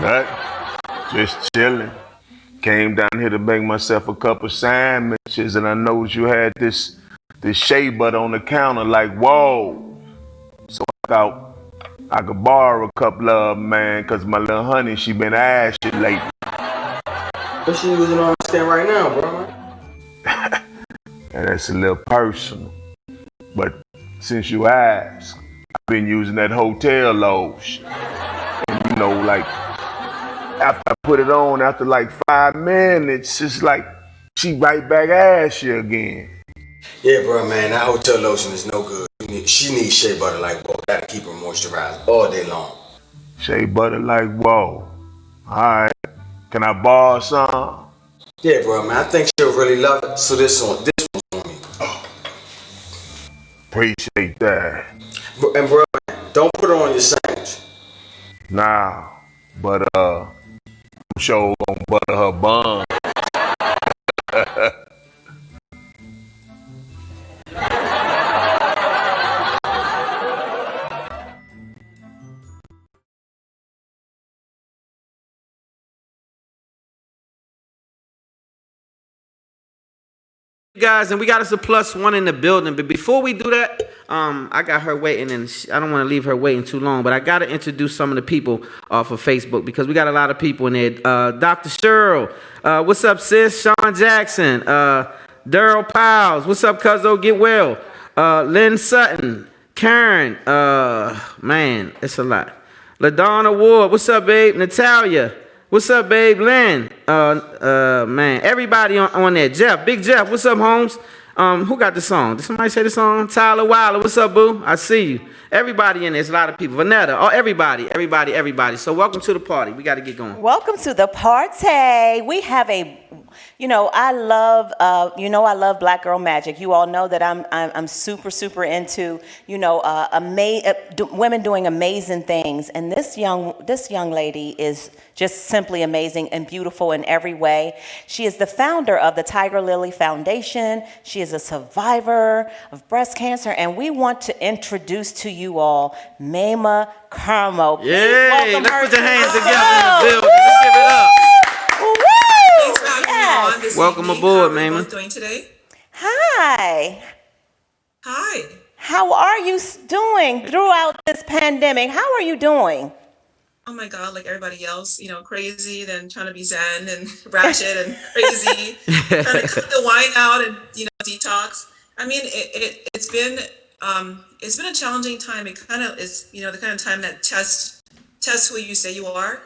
That just chilling. Came down here to make myself a couple sandwiches, and I noticed you had this shea butter on the counter. Like, whoa! So I thought I could borrow a couple of them, man, cause my little honey, she been ashy lately. What she using on my stand right now, bro? And that's a little personal. But since you asked, I've been using that hotel lotion. And you know, like, after I put it on, after like 5 minutes, it's like she right back ashy again. Yeah, bro, man, that hotel lotion is no good. She needs shea butter like whoa. Gotta keep her moisturized all day long. Shea butter like whoa. Alright. Can I borrow some? Yeah, bro, man, I think she'll really love it. So this one's on me. Appreciate that. And bro, man, don't put her on your sandwich. Nah, but I'm sure gonna butter her bun. Guys, and we got us a +1 in the building, but before we do that, I got her waiting, and I don't want to leave her waiting too long, but I got to introduce some of the people off of Facebook, because we got a lot of people in there. Dr. Cheryl, what's up, sis? Sean Jackson, Daryl Piles, what's up, cuzzo? Get well. Lynn Sutton, Karen, man, it's a lot. LaDonna Ward, what's up, babe? Natalia, what's up, babe? Lynn, man, everybody on there. Jeff, Big Jeff, what's up, Holmes? Who got the song? Did somebody say the song? Tyler Wilder, what's up, boo? I see you. Everybody in there, there's a lot of people. Vanetta, oh, everybody. So welcome to the party. We got to get going. Welcome to the party. We have a, I love Black Girl Magic. You all know that I'm super into, women doing amazing things. And this young lady is just simply amazing and beautiful in every way. She is the founder of the Tigerlily Foundation. She is a survivor of breast cancer, and we want to introduce to you all Maimah Karmo. Yay! Let's put your hands together in the building. Let's give it up. Thanks for having me on this Welcome evening. aboard, How are you Maimah. both doing today? Hi. Hi. How are you doing throughout this pandemic? How are you doing? Oh my God, like everybody else, crazy, then trying to be zen and ratchet and crazy, trying to cut the wine out and, detox. I mean, it's been a challenging time. It kind of is, the kind of time that tests who you say you are.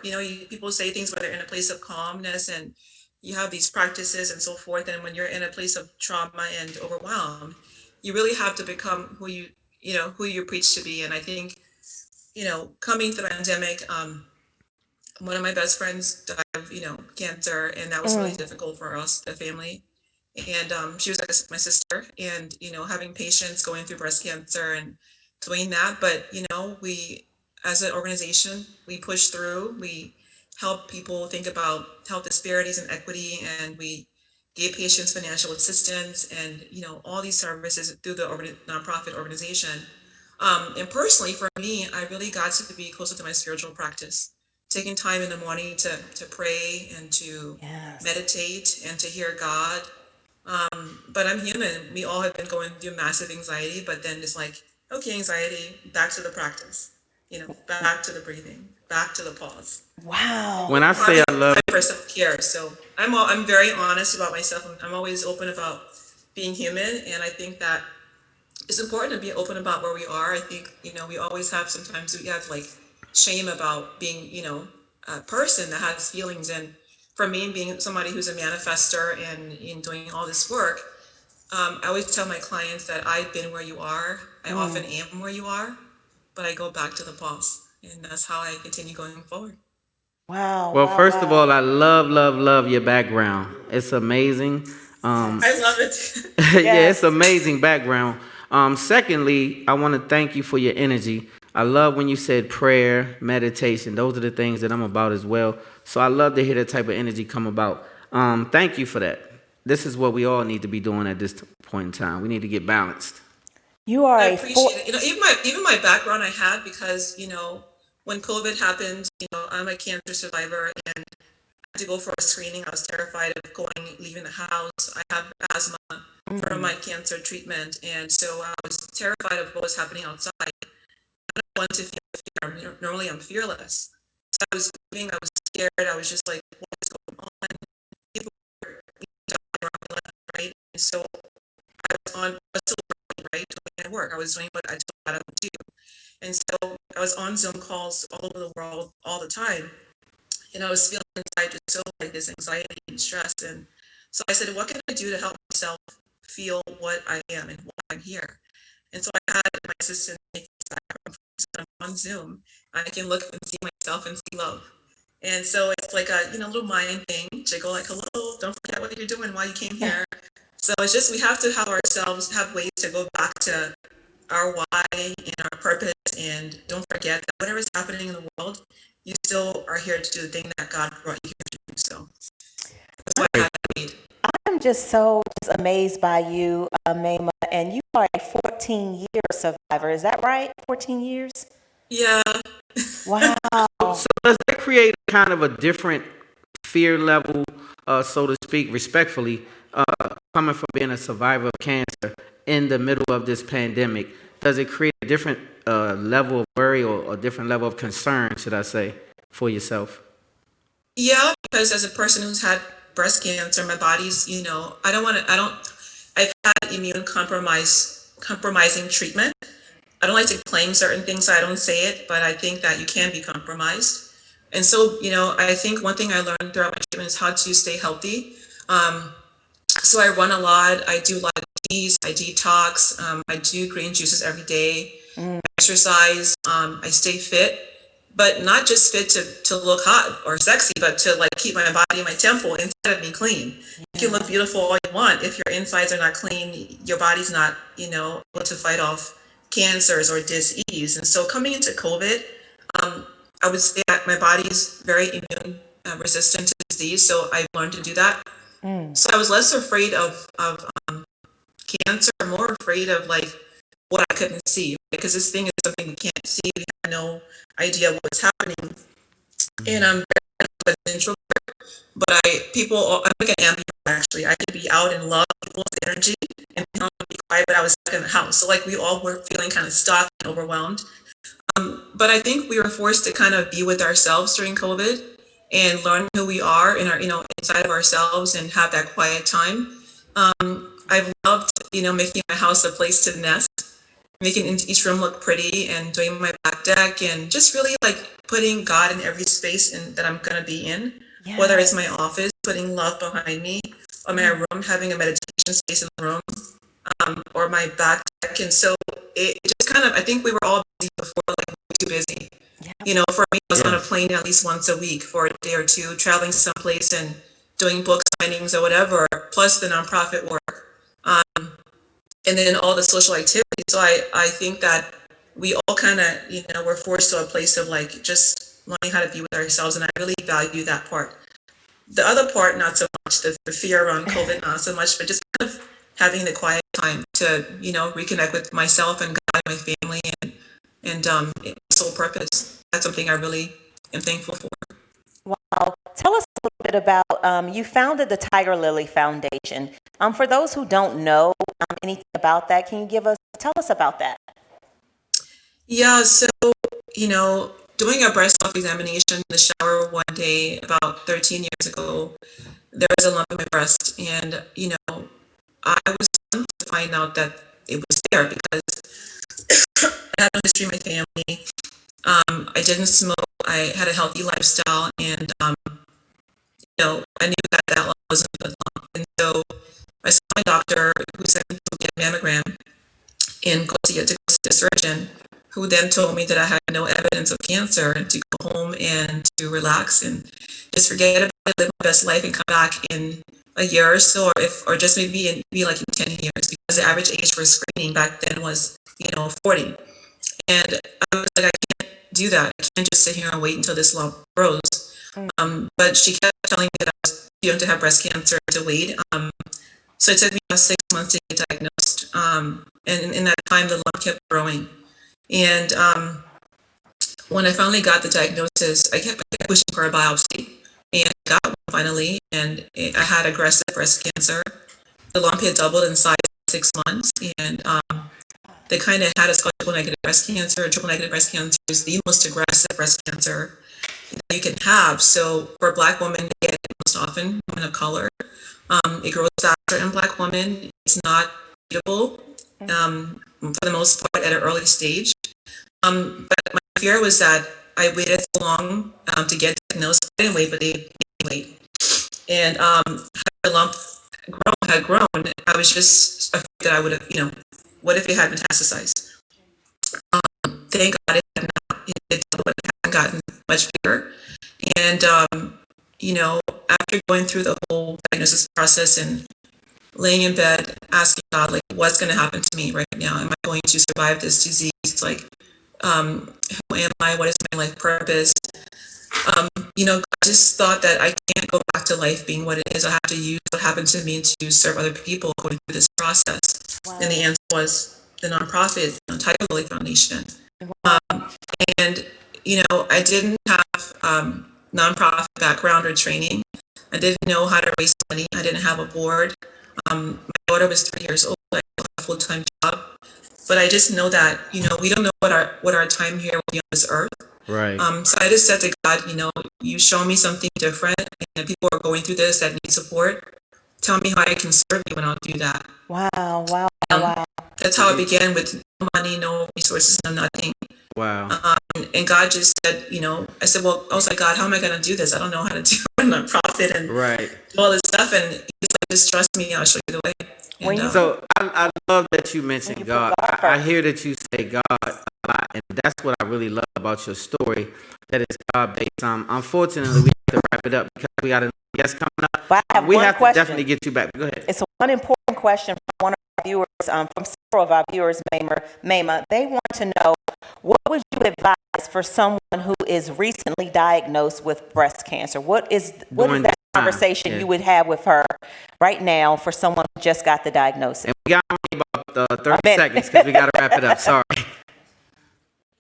People say things when they're in a place of calmness and you have these practices and so forth. And when you're in a place of trauma and overwhelmed, you really have to become who you preach to be. And I think, coming through the pandemic, one of my best friends died of, cancer, and that was really difficult for us, the family. And she was like my sister, and, having patients going through breast cancer and doing that. But, we, as an organization, we push through, we help people think about health disparities and equity, and we gave patients financial assistance and, all these services through the nonprofit organization. And personally, for me, I really got to be closer to my spiritual practice, taking time in the morning to pray and to meditate and to hear God. But I'm human. We all have been going through massive anxiety, but then it's like, okay, anxiety, back to the practice, back to the breathing, back to the pause. Wow. When I say I love for self-care, so I'm very honest about myself. I'm always open about being human, and I think that it's important to be open about where we are. I think, we always have, sometimes we have like shame about being, a person that has feelings. And for me, being somebody who's a manifester and in doing all this work, I always tell my clients that I've been where you are. I often am where you are, but I go back to the pulse. And that's how I continue going forward. Wow. Well, first of all, I love your background. It's amazing. I love it. Yeah, it's amazing background. Secondly, I want to thank you for your energy. I love when you said prayer, meditation. Those are the things that I'm about as well. So I love to hear that type of energy come about. Thank you for that. This is what we all need to be doing at this point in time. We need to get balanced. You are I appreciate it. Even my background I had, because, when COVID happened, I'm a cancer survivor and I had to go for a screening. I was terrified of leaving the house. I have asthma from my cancer treatment. And so I was terrified of what was happening outside. I don't want to feel fear. Normally I'm fearless. So I was leaving, I was scared. I was just like, what's going on? People were dying around me left, right? And so I was still working, right? Doing my work. I was doing what I told God I would do. And so I was on Zoom calls all over the world all the time. And I was feeling inside just so like this anxiety and stress. And so I said, what can I do to help myself feel what I am and why I'm here? And so I had my assistant make this diagram on Zoom. I can look and see myself and see love. And so it's like a little mind thing to go like, hello, don't forget what you're doing, why you came here. So it's just we have to have ways to go back to our why and our purpose, and don't forget that whatever is happening in the world, you still are here to do the thing that God brought you here to do. So that's why I made. I'm just amazed by you, Maimah, and you are a 14-year survivor. Is that right? 14 years? Yeah. Wow. So does that create kind of a different fear level, so to speak, respectfully, coming from being a survivor of cancer in the middle of this pandemic? Does it create a different level of worry or a different level of concern, should I say, for yourself? Yeah, because as a person who's had breast cancer, my body's, I've had immune compromising treatment. I don't like to claim certain things, so I don't say it, but I think that you can be compromised. And so, I think one thing I learned throughout my treatment is how to stay healthy. So I run a lot, I do a lot of teas, I detox, I do green juices every day, exercise, I stay fit, but not just fit to look hot or sexy, but to like keep my body, my temple inside of me clean. You can look beautiful all you want. If your insides are not clean, your body's not, able to fight off cancers or disease. And so coming into COVID, I would say that my body's very immune resistant to disease, so I've learned to do that. So I was less afraid of cancer, more afraid of like what I couldn't see, because this thing is something we can't see. We have no idea what's happening. And I'm very an introvert, but I'm like an ambivert actually. I could be out and love people's energy and be quiet, but I was stuck in the house. So like we all were feeling kind of stuck and overwhelmed. But I think we were forced to kind of be with ourselves during COVID and learn who we are in our, inside of ourselves and have that quiet time. I've loved, making my house a place to nest, making each room look pretty and doing my back deck and just really like putting God in every space that I'm going to be in, whether it's my office, putting love behind me, or my room, having a meditation space in the room, or my back deck. And so it just kind of, I think we were all busy before, like too busy. For me, I was on a plane at least once a week for a day or two, traveling someplace and doing book signings or whatever, plus the nonprofit work, and then all the social activities. So I think that we all kind of, were forced to a place of like just learning how to be with ourselves, and I really value that part. The other part, not so much, the fear around COVID, not so much, but just kind of having the quiet time to, reconnect with myself and God, my family, and sole purpose. That's something I really am thankful for. Wow. Tell us a little bit about, you founded the Tigerlily Foundation. For those who don't know anything about that, can you tell us about that? Yeah, so, doing a breast self-examination in the shower one day about 13 years ago, there was a lump in my breast, and, I was stunned to find out that it was there because I had no history in my family. I didn't smoke. I had a healthy lifestyle, and I knew that lump wasn't a lump. And so I saw my doctor, who sent me to get a mammogram and go to the surgeon, who then told me that I had no evidence of cancer and to go home and to relax and just forget about it, live my best life, and come back in a year or so, or just maybe like in 10 years, because the average age for screening back then was 40. And I was like, I can't do that. I can't just sit here and wait until this lump grows. But she kept telling me that I was to have breast cancer, to wait. So it took me about 6 months to get diagnosed. And in that time, the lump kept growing. And when I finally got the diagnosis, I kept pushing for a biopsy, and got one finally, and I had aggressive breast cancer. The lump had doubled in size in 6 months, and they kind of had us called triple negative breast cancer. Triple negative breast cancer is the most aggressive breast cancer that you can have. So for Black women, they get it most often, women of color. It grows faster in Black women. It's not treatable for the most part at an early stage. But my fear was that I waited so long to get diagnosed. I didn't wait, but they wait. And the lump had grown. I was just afraid that I would have, what if it had metastasized? Thank God it had not. It hadn't gotten much bigger. And, after going through the whole diagnosis process and laying in bed, asking God, like, what's going to happen to me right now? Am I going to survive this disease? Like, who am I? What is my life purpose? I just thought that I can't go back to life being what it is. I have to use what happened to me to serve other people going through this process. Wow. And the answer was the nonprofit, Tigerlily Foundation. Wow. I didn't have nonprofit background or training. I didn't know how to raise money. I didn't have a board. My daughter was 3 years old. I had a full-time job. But I just know that, we don't know what our time here will be on this earth. Right. So I just said to God, you show me something different, and people are going through this that need support. Tell me how I can serve you, and I'll do that. Wow. That's how it began, with no money, no resources, no nothing. Wow. And God just said, I said, well, I was like, God, how am I going to do this? I don't know how to do a nonprofit and do all this stuff. And he's like, just trust me, I'll show you the way. And, so I love that you mentioned God. I hear that you say God a lot, and that's what I really love about your story. That is God based. Unfortunately, we have to wrap it up because we got a guest coming up. But we have to definitely get you back. Go ahead. It's one important question from one of our viewers, from several of our viewers, Maimah. They want to know, what would you advise for someone who is recently diagnosed with breast cancer? What is that conversation you would have with her right now for someone who just got the diagnosis? And we got only about 30 seconds because we got to wrap it up. Sorry.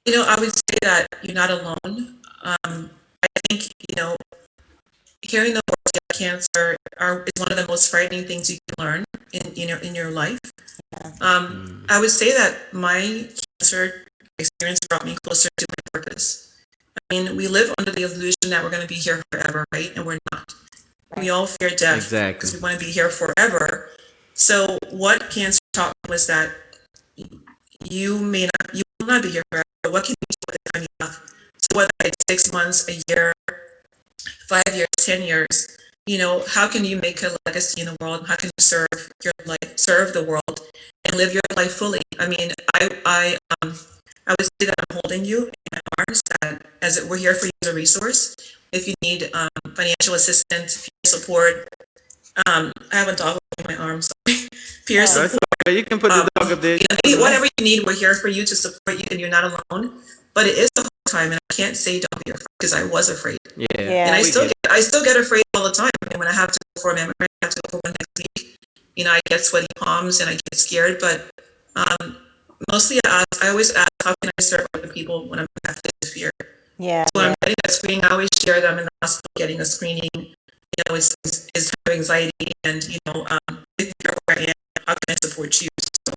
I would say that you're not alone. I think, hearing the words of cancer is one of the most frightening things you can learn in your life. I would say that my cancer experience brought me closer to my purpose. I mean, we live under the illusion that we're going to be here forever, right? And we're not. We all fear death because we want to be here forever. So what cancer taught me was that you will not be here forever. What can you do with the time you have? So whether it's 6 months, a year, 5 years, 10 years, how can you make a legacy in the world? How can you serve the world and live your life fully? I mean, I would say that I'm holding you in my arms, as we're here for you as a resource. If you need financial assistance, peer support, I have a dog in my arms. Peer support. You can put the dog up there. Whatever you need, we're here for you to support you, and you're not alone. But it is a hard time, and I can't say don't be afraid because I was afraid. Yeah. And I still get afraid all the time. And when I have to go for a mammogram, I have to go for one next week. I get sweaty palms and I get scared. But mostly, I always ask, how can I serve other people when I'm have this fear? Yeah. So I'm getting that screening. I always share that I'm in the hospital getting a screening. Is have anxiety, and where I am, how can I support you? So,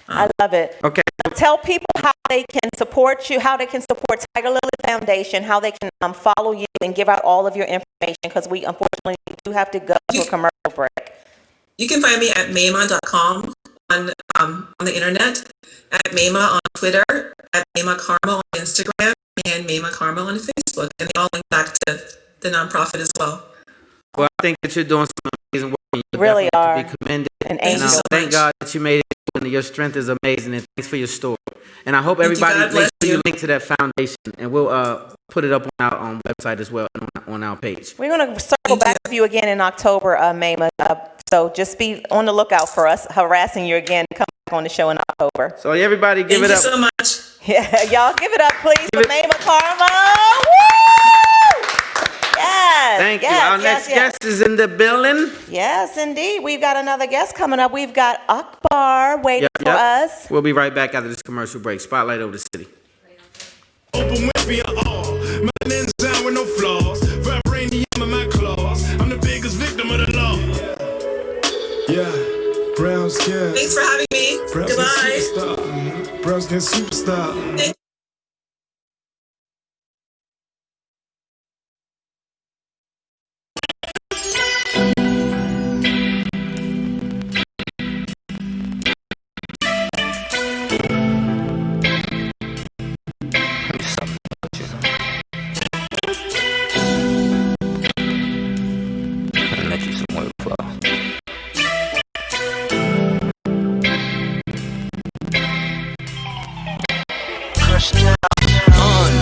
I love it. Okay. Tell people how they can support you, how they can support Tigerlily Foundation, how they can follow you and give out all of your information, because we unfortunately do have to go to a commercial break. You can find me at maimah.com on the internet, at Maimah on Twitter, at Maimah Karmo on Instagram, and Maimah Karmo on Facebook, and they all link back to the nonprofit as well. Well, I think that you're doing some amazing work. You really are. To be commended. And so thank God that you made it. And your strength is amazing. And thanks for your story. And I hope everybody makes sure you link to that foundation. And we'll put it up on our website as well, and on our page. We're going to circle back with you again in October, Maimah. So just be on the lookout for us harassing you again. Come back on the show in October. So everybody give it up. Thank you so much. Yeah, y'all give it up, please, for Maimah Karmo. Woo! Yes. Thank you. Our next guest is in the building. Yes, indeed. We've got another guest coming up. We've got AKBAR waiting for us. We'll be right back after this commercial break. Spotlight over the city. Open with me, skin superstar.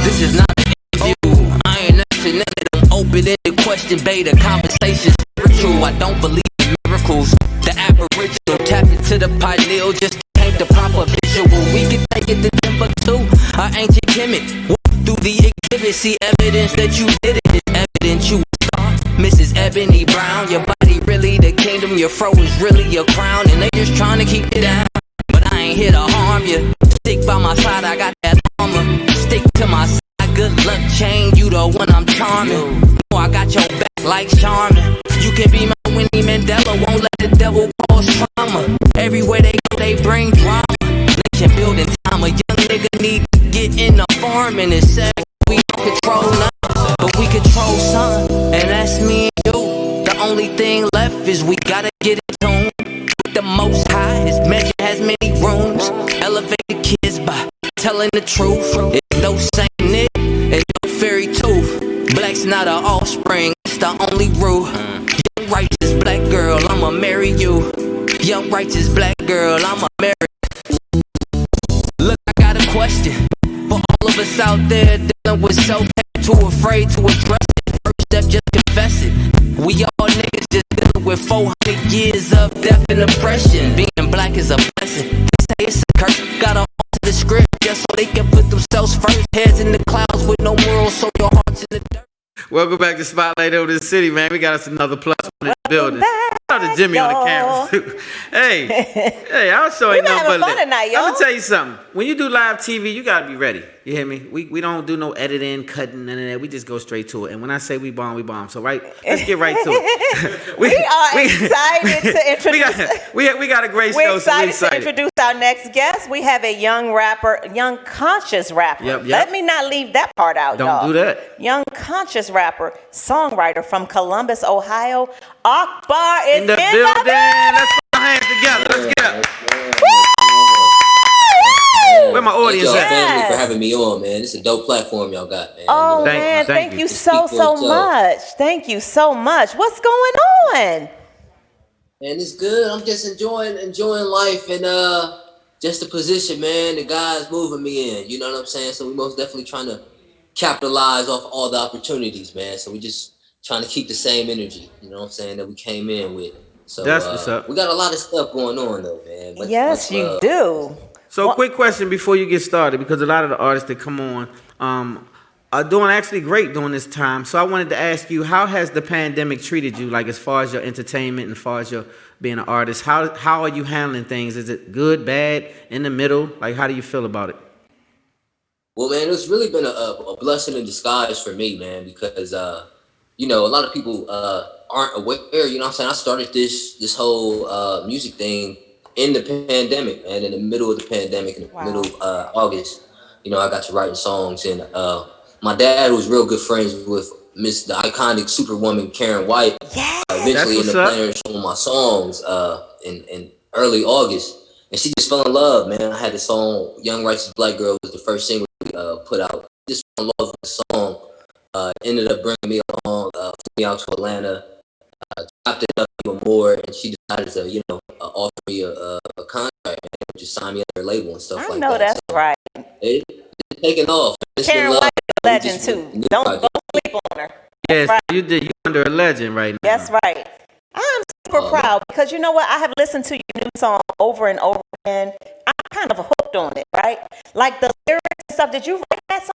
This is not an interview. I ain't answering none of them open-ended question beta conversations. Spiritual, I don't believe in miracles. The aboriginal tapped into the pineal just to paint the proper visual. We can take it to Timbuktu, our ancient chemic. Walk through the exhibit, see evidence that you did it. It's evidence you saw Mrs. Ebony Brown. Your body really the kingdom, your fro is really your crown. And they just trying to keep it down, but I ain't here to harm you. Stick by my side, I got that armor. Stick to my side, good luck chain, you the one I'm charming. Oh, I got your back like Charmin. You can be my Winnie Mandela, won't let the devil cause trauma. Everywhere they go, they bring drama. Nation building time, a young nigga need to get in the farm. And it's sad we don't control nothing, but we control sun, and that's me and you. The only thing left is we gotta get in tune with the most high. His measure has many rooms. Elevate the kids by telling the truth. It's no Saint Nick and no fairy tooth. Black's not an offspring, it's the only rule. Young righteous black girl, I'ma marry you. Young righteous black girl, I'ma marry you. Look, I got a question for all of us out there dealing with self-hate, too afraid to address it. First step, just confess it. We all niggas just dealing with 400 years of death and oppression. Being black is a blessing. They say it's a curse. Gotta alter the script just so they can put themselves first. Heads in the clouds with no morals, so your heart's in the dirt. Welcome back to Spotlight Over the City, man. We got us another plus one in the building. Shout out to Jimmy on the camera, too. Hey, our show ain't nothing but lit. Tonight, I'm going to tell you something. When you do live TV, you got to be ready. You hear me? We don't do no editing, cutting, none of that. We just go straight to it. And when I say we bomb, we bomb. So, right, let's get right to it. we are excited to introduce. We got a great We're show. excited to introduce our next guest. We have a young rapper, young conscious rapper. Yep. Let me not leave that part out, Don't y'all. do that. Young conscious rapper, songwriter from Columbus, Ohio. AKBAR is in the building. Let's put our hands together. Let's get up. Where my audience Thank y'all, at? family, for having me on, man. It's a dope platform y'all got, man. Oh, Thank man, you. thank you so much. Thank you so much. What's going on? And it's good. I'm just enjoying life and just the position, man, the God's moving me in. You know what I'm saying? So we most definitely trying to capitalize off all the opportunities, man. So we just trying to keep the same energy, you know what I'm saying, that we came in with. So That's what's up. we got a lot of stuff going on though, man. Yes, you do. So, quick question before you get started, because a lot of the artists that come on are doing actually great during this time. So I wanted to ask you, how has the pandemic treated you, like as far as your entertainment and as far as your being an artist? How are you handling things? Is it good, bad, in the middle? Like, how do you feel about it? Well, man, it's really been a blessing in disguise for me, man, because you know, a lot of people aren't aware. You know what I'm saying? I started this whole music thing in the pandemic, man. In the middle of the pandemic, in the middle of August, you know, I got to writing songs, and my dad was real good friends with the iconic Superwoman Karen White. Eventually ended up playing some of my songs in early August, and she just fell in love, man. I had the song "Young Righteous Black Girl" was the first single we put out. Just fell in love with the song. Ended up bringing me along, flew me out to Atlanta, chopped it up even more, and she decided to, you know, offer me a contract and just sign me up her label and stuff like that. I know that's right. It's taking off. Karen White is a legend too. Don't sleep on her. Yes, right. You under a legend right now. That's right. I'm super proud because you know what? I have listened to your new song over and over again. I'm kind of hooked on it, right? Like the lyrics and stuff. Did you write that song?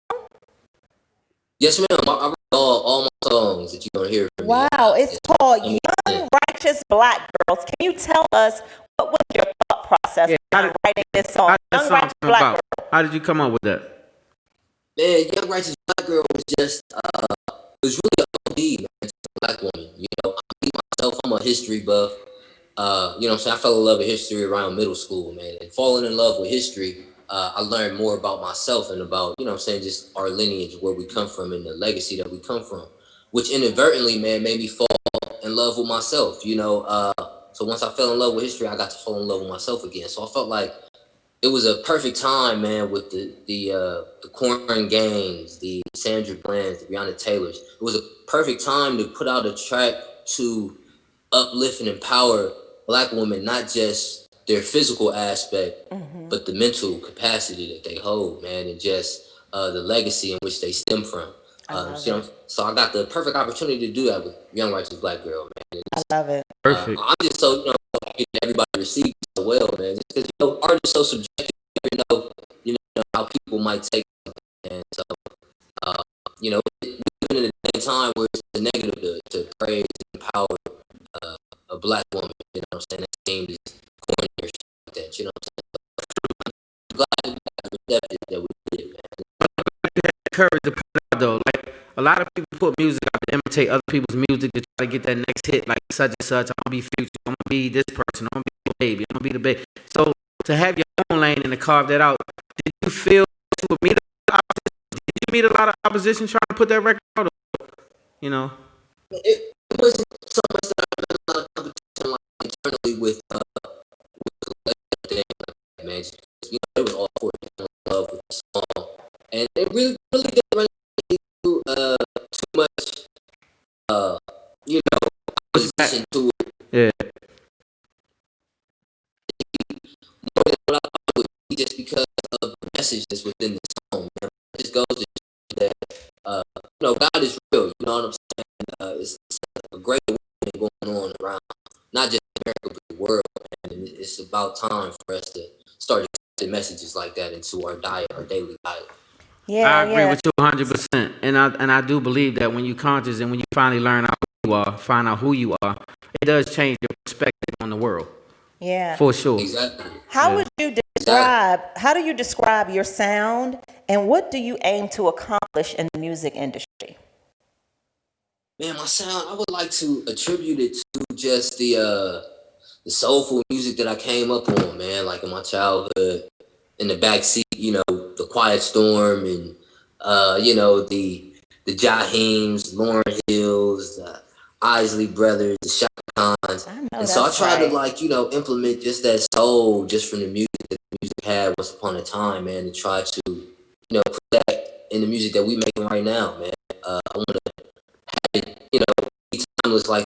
Yes, ma'am. I wrote all my songs that you're going to hear from me. Wow, it's called Young Righteous Black Girls. Can you tell us what was your thought process in writing this song? Young Righteous Black Girl. How did you come up with that? Man, Young Righteous Black Girl was just, it was really an OD, man, to a black woman. You know, myself, I'm a history buff. You know what I'm saying? I fell in love with history around middle school, man. And falling in love with history I learned more about myself and about, you know what I'm saying, just our lineage, where we come from and the legacy that we come from, which inadvertently, man, made me fall in love with myself, you know. So once I fell in love with history, I got to fall in love with myself again. So I felt like it was a perfect time, man, with the Corn Games, the Sandra Bland's, the Breonna Taylors. It was a perfect time to put out a track to uplift and empower Black women, not just their physical aspect, but the mental capacity that they hold, man, and just the legacy in which they stem from. So I got the perfect opportunity to do that with Young Righteous Black Girl, man. I love it. Perfect. I'm just so, you know, happy that everybody received it so well, man. Just because, you know, art is so subjective. You know how people might take it, and so you know, we live in a time where it's a negative to praise and empower a Black woman. You know what I'm saying? That seemed as corny or something like that. You know what I'm saying? I'm glad that we did it, man. Courage to put it out though. Like a lot of people put music out to imitate other people's music to try to get that next hit, like such and such. I'm gonna be Future. I'm gonna be this person. I'm gonna be the baby. I'm gonna be the baby. So to have your own lane and to carve that out, did you feel you would meet a lot of opposition? Did you meet a lot of opposition trying to put that record out? You know, It wasn't so much that I had a lot of competition like internally with man. Just, you know, it was all for it. In love with the song, and it really didn't run into too much, you know, opposition to it. yeah. More than what I thought it would be, just because of the message that's within the song, man. It just goes to show that, you know, God is real. You know what I'm saying? It's a great awakening going on around, not just America, but the world, man. And it's about time for us to start accepting messages like that into our diet, our daily diet. Yeah, I agree with you 100%, and I do believe that when you conscious and when you finally learn out who you are, find out who you are, it does change your perspective on the world. Yeah. For sure. Exactly. How would you describe, how do you describe your sound, and what do you aim to accomplish in the music industry? Man, my sound, I would like to attribute it to just the soulful music that I came up on, man, like in my childhood, in the backseat, you know, the Quiet Storm and you know, the Jaheems, Lauryn Hills, the Isley Brothers, the Shaka Khans. And so I tried to, like, you know, implement just that soul just from the music that the music had once upon a time, man, and try to, you know, put that in the music that we making right now, man. I want to have it, you know, be timeless like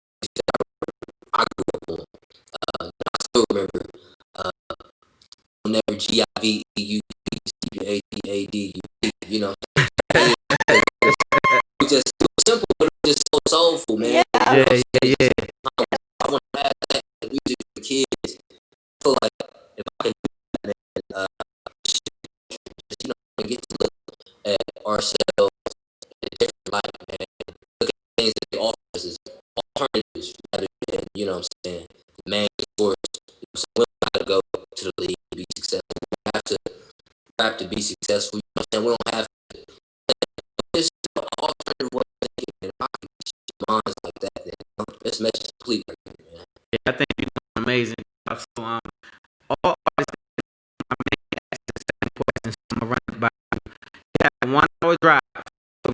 I grew up on. I still remember never GIVEUADAD, you know. It was simple, but it was just so soulful, man. Yeah. I want to pass that music to the kids. I feel like if I can do that, just, you know, get to look at ourselves in a different light, man. Look at things that they offer us as alternatives rather than, you know what I'm saying, the main source. So we don't have to go to the league to be successful. We don't have to rap to be successful. You know what I'm saying? We don't have to. It's an alternative way of thinking. And if I can get minds like that, then this message is complete, man. Yeah, I think you're doing amazing. So, all artists, my main ask the same questions. So I'm gonna run it by you. You have a 1 hour drive. So I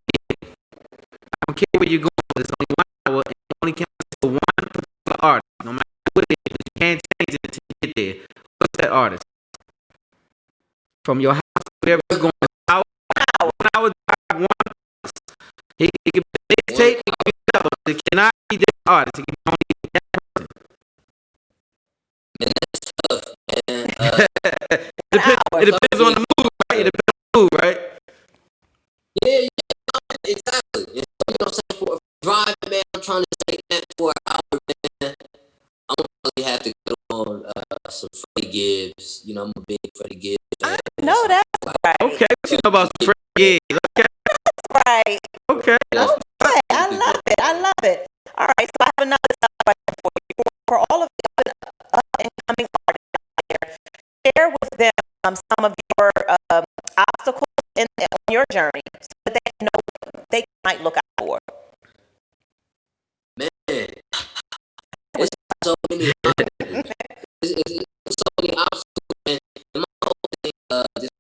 don't care where you're going. It's only 1 hour, and you only can listen to one particular artist, no matter what it is. You can't change it until you get there. What's that artist? From your house, wherever you're going, 1 hour drive, one artist. He can be a mixtape, it can be whatever, but it cannot be that artist. It can only be that person. Man, that's tough, man. It depends on the mood, right? It depends on the mood, right? Yeah, exactly. You know what I'm saying? For a drive, man, I'm trying to say that for an hour, man. I'm gonna probably have to go on some Freddie Gibbs. You know, I'm a big Freddie Gibbs fan. No, that's right. Okay, what you know about some Freddie Gibbs? Okay. That's right. Okay. Okay, I love it. I love it. All right, so I have another question for you. For all of the incoming artists out there, share with them some of your obstacles on your journey so that they know what they might look out for. Man, it's so many obstacles. It's so many obstacles, man. And my whole thing, just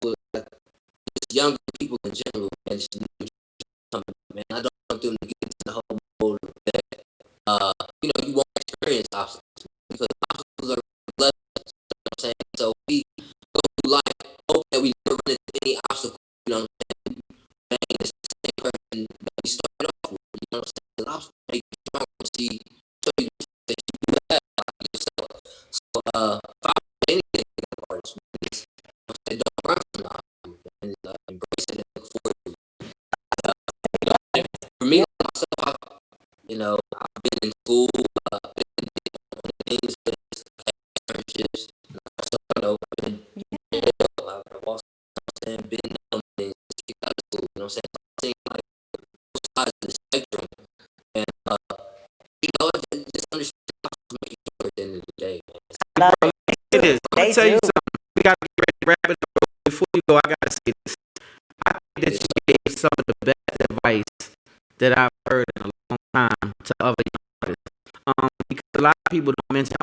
them to get into the whole mode that you won't experience obstacles because obstacles are lessons. You know what I'm saying? So we go through life, hope that we never run into any obstacles. You know what I'm saying? Man, it's the same person that we started off with. You know what I'm saying? The obstacles make you stronger. See, show you that you do that yourself. So, if I was anything in the artist, don't run from the obstacles and embrace it and look forward to it. For me, myself, I've been in school, been in things, internships. So, I've been in jail, I've also been on things, kicked out of school. You know what I'm saying? So I'm seeing like both sides of the spectrum, and just understand how to make it sure at the end of the day, man. Bro, it is. Let me tell you something. We gotta get ready to wrap it up. Before you go, I gotta say this. I think that you gave some of the best advice that I've heard in a long time to other young artists. Because a lot of people don't mention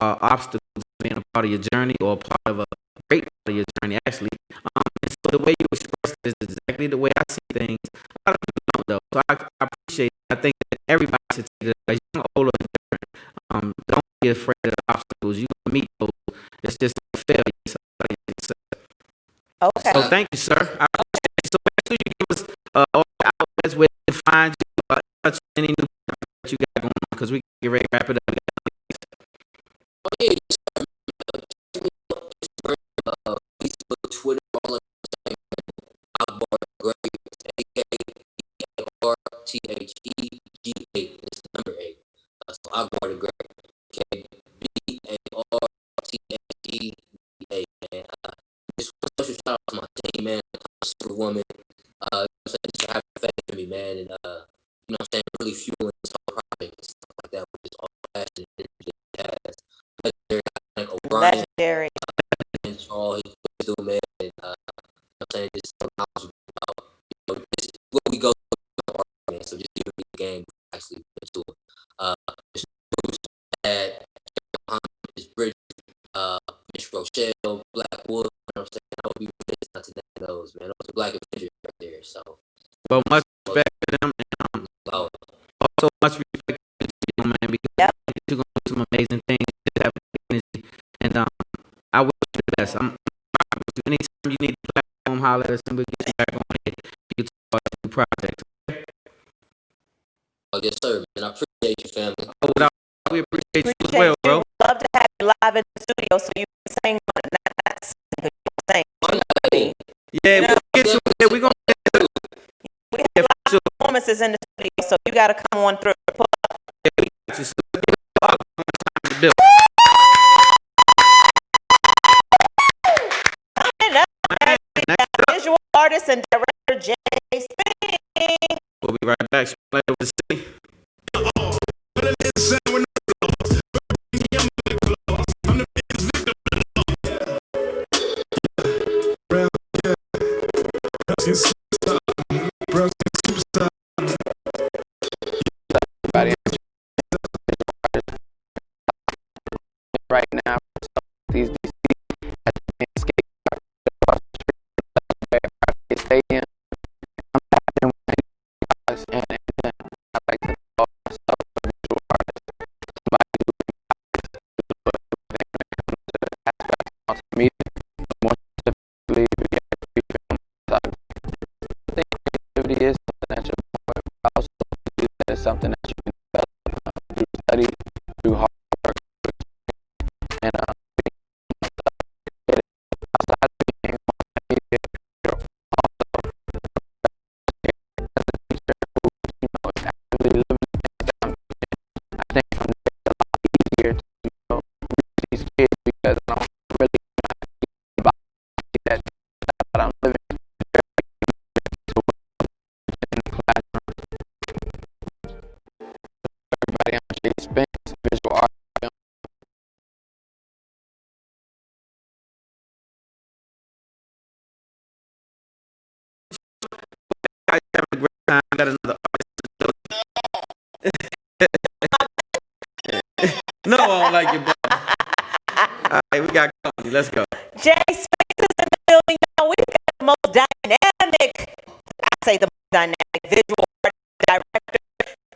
obstacles being a part of your journey or a part of a great part of your journey, actually. And so the way you express it is exactly the way I see things. A lot of people don't, though. So I appreciate it. I think that everybody should take it as young, older, and different. Don't be afraid of the obstacles. You can meet those. It's just a failure. Okay. So thank you, sir. I appreciate it. So make sure you give us all the outlets where to find you, touch any new project that you got going on, because we can get ready to wrap it up. Okay, Facebook, Twitter, all of that. AKBAR Great, AKBAR THEGA. It's the number 8. So AKBAR the Great. Okay, BARTHEGA. Man, just one special shout out to my team, man. Superwoman. Just having faith in me, man, and really fueling this whole project and stuff like that, which is all passion and energy it has. Like O'Brien, legendary. And all he put through, man, and just so knowledgeable about this is what we go through, man. So just giving me the game actually to Mr. Bruce, Dad, Miss Bridget, Miss Rochelle, Blackwood. You know what I'm saying? I would be remiss not to name those, man. Those are Black Avengers right there. So, well, much respect to them, and also much respect to you, man, because you're gonna do some amazing things. Just have energy, and I wish you the best. I'm with you. Anytime you need a platform, holler at us, and we'll get you back on it. You can talk about new projects. Okay? Oh, yes, sir, man. I appreciate you, family. We appreciate you as well, bro. Love to have you live in the studio so you can sing, not sing. Yeah, we'll get you. Yeah, we're gonna get you. We have a lot of performances in the studio, so you got to come on through. Pull up. Yeah, we got you. So build. Visual artist and director Jay Spinks. We'll be right back. Spotlight over the city. Right now, these stadium. I'm and I like to call myself a visual artist. Somebody who aspects of media, more specifically, I think creativity is something that you're born with, but also believe that it's something that you can develop through study, through hard work, and Jay Spinks, Visual Artist. I having a great time. I got another artist. No, I don't like your brother. All right, we got company. Let's go. Jay Spinks is in the building, y'all. We got the most dynamic, I say the most dynamic visual artist director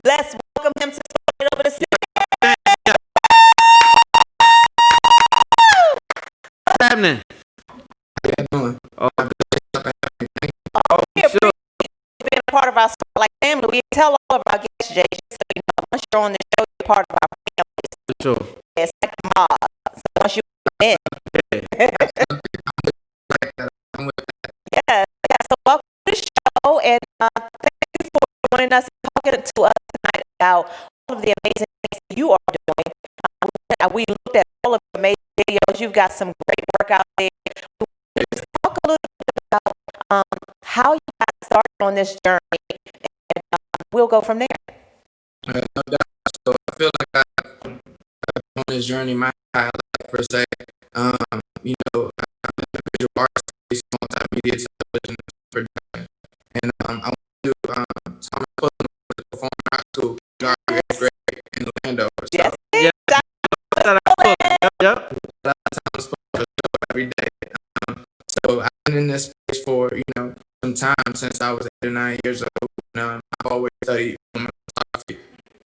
Let's welcome him to Spotlight Over the City. What's happening? Oh, Sure. Being a part of our Spotlight family, we tell all of our guests, Jay, just so you know, once you're on the show, you're part of our family. sure. It's like a mob. So once you in. Yeah. So welcome to the show, and thank you for joining us and talking to us tonight about all of the amazing things that you are doing. We looked at all of the amazing videos. You've got some great work out there. Just talk a little bit about how you got started on this journey, and we'll go from there. No doubt. So I feel like I'm on this journey, my life per se. You know, I'm a visual artist, multimedia television production, and I went to Thomas Pullen Performing Arts School, YRBG grade in Orlando. So, Yes. Yep. Thomas Pullen every day. So I've been in this space for some time since I was 8 or 9 years old. I've always studied cinematography.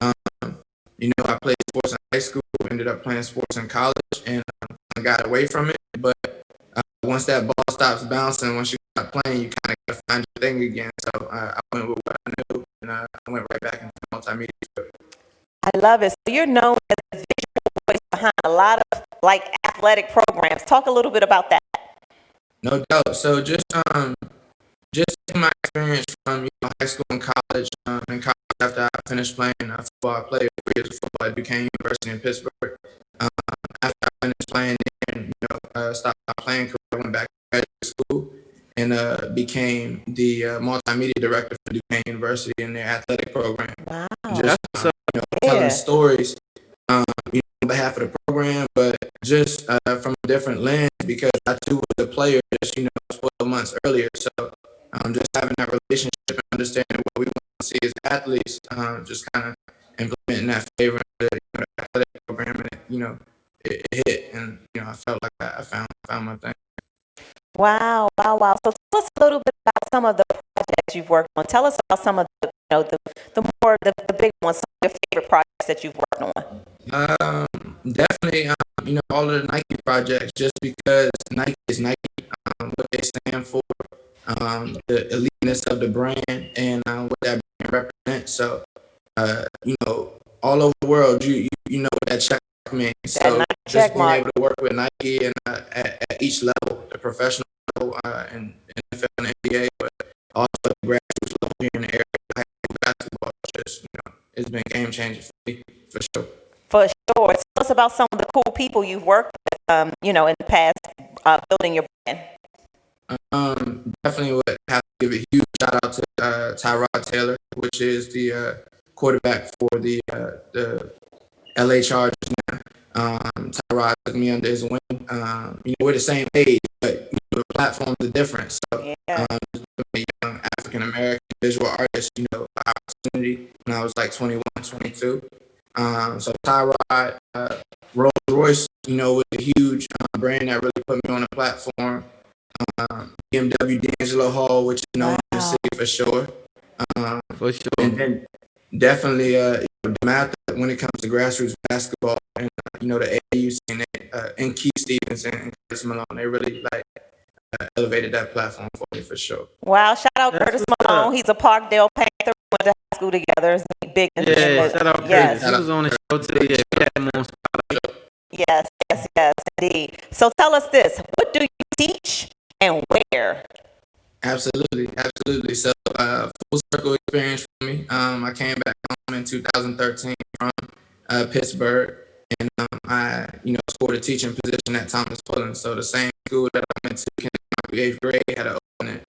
I played sports in high school, ended up playing sports in college, and I got away from it. But once that ball stops bouncing, once you stop playing, you kind of got to find your thing again. So I went with what I knew, and I went right back into multimedia. I love it. So you're known as the visual voice behind a lot of athletic programs. Talk a little bit about that. No doubt. So just my experience from high school and college. In college, after I finished playing football, I played 4 years of football at Duquesne University in Pittsburgh. After I finished playing there, and stopped my playing career, I went back to graduate school and became the multimedia director for Duquesne University in their athletic program. Wow. Just telling stories on behalf of the program, but just from a different lens, because I too was a player just 12 months earlier. So just having that relationship and understanding what we want to see as athletes, just kind of implementing that favor in the athletic program, and it hit, and I felt like I found my thing. Wow. So tell us a little bit about some of the projects you've worked on. Tell us about some of the the big ones, some of your favorite projects that you've worked on. Definitely, all of the Nike projects, just because Nike is Nike, what they stand for, the eliteness of the brand, and what that brand represents. So, all over the world, you know what that check means. So just being able to work with Nike and at each level, the professional level, and NFL and NBA, but also the grassroots level here in the area, high school basketball, just it's been game changing for me, for sure. For sure. Tell us about some of the cool people you've worked with, in the past, building your brand. Definitely would have to give a huge shout out to Tyrod Taylor, which is the quarterback for the LA Chargers now. Tyrod took me under his wing. We're the same age, but the platforms are different. So, just a young African American visual artist, opportunity when I was like 21, 22. So Tyrod, Rolls Royce, was a huge brand that really put me on the platform. BMW D'Angelo Hall, which is known in the city for sure. And then definitely Dematha when it comes to grassroots basketball, and the AAU scene, and Keith Stevens and Curtis Malone, they really elevated that platform for me, for sure. Wow, shout out Curtis Malone. He's a Parkdale Panther. We went to high school together. It's big. Shout out Curtis. He was on the show too. Yeah, we had him on Spotlight. Yes, indeed. So tell us this: what do you teach and where? Absolutely. So full circle experience for me. I came back home in 2013 from Pittsburgh, and I scored a teaching position at Thomas Pullen. So the same school that I went to in 8th grade had an opening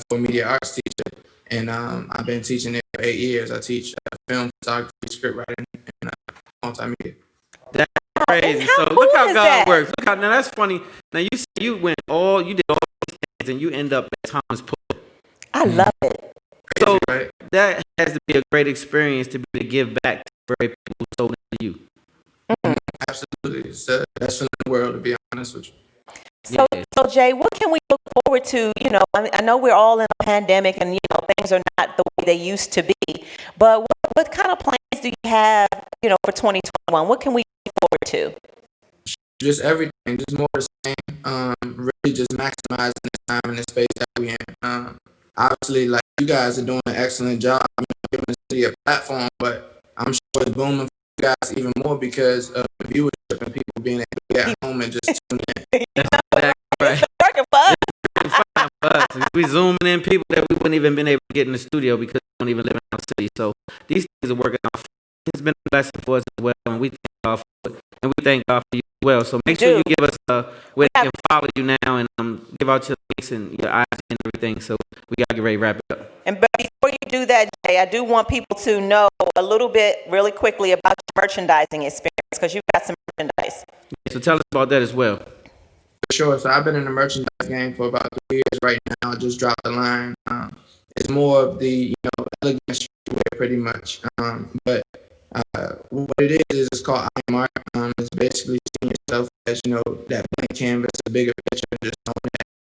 for media arts teacher, and I've been teaching there for 8 years. I teach film photography, script writing, and multimedia. That's crazy. So look how God works. Look how, now that's funny. Now you did all these things, and you end up at Thomas Pullen. I love it. So that has to be a great experience to be able to give back to very people who sold into you. Absolutely. It's the best in the world, to be honest with you. So Jay, what can we look forward to? I know we're all in a pandemic, and things are not the way they used to be. But what kind of plans do you have, for 2021? What can we look forward to? Just everything, just more the same. Really just maximizing the time and the space that we in. Obviously, like, you guys are doing an excellent job giving the city a platform, but I'm sure it's booming for you guys even more because of the viewership and people being able to get home and just tune in. Right. Working for us. For us. We zooming in people that we wouldn't even been able to get in the studio because we don't even live in our city. So these things are working out. It's been a blessing for us as well, and we thank God for it. And we thank God for you as well. So make sure you give us where they can follow you now and give out your links and your eyes and everything. So we gotta get ready to wrap it up. And before you do that, Jay, I do want people to know a little bit really quickly about your merchandising experience because you've got some merchandise. Yeah, so tell us about that as well. For sure. So I've been in the merchandise game for about 3 years right now. I just dropped the line. It's more of the elegant streetwear pretty much. But what it is it's called I'm Art. It's basically seeing yourself as that blank canvas, a bigger picture, just knowing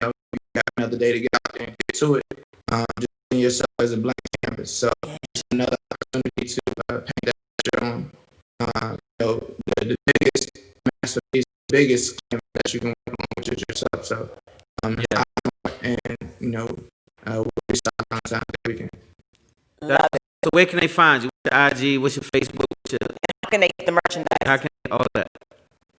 that you got another day to get out there and get to it. Just seeing yourself as a blank canvas. So it's another opportunity to paint that picture on. The biggest masterpiece, the biggest canvas that you can work on, which is yourself. So and we'll be starting on time every weekend. Love it. So where can they find you? What's your IG? What's your Facebook? How can they get the merchandise? How can all that?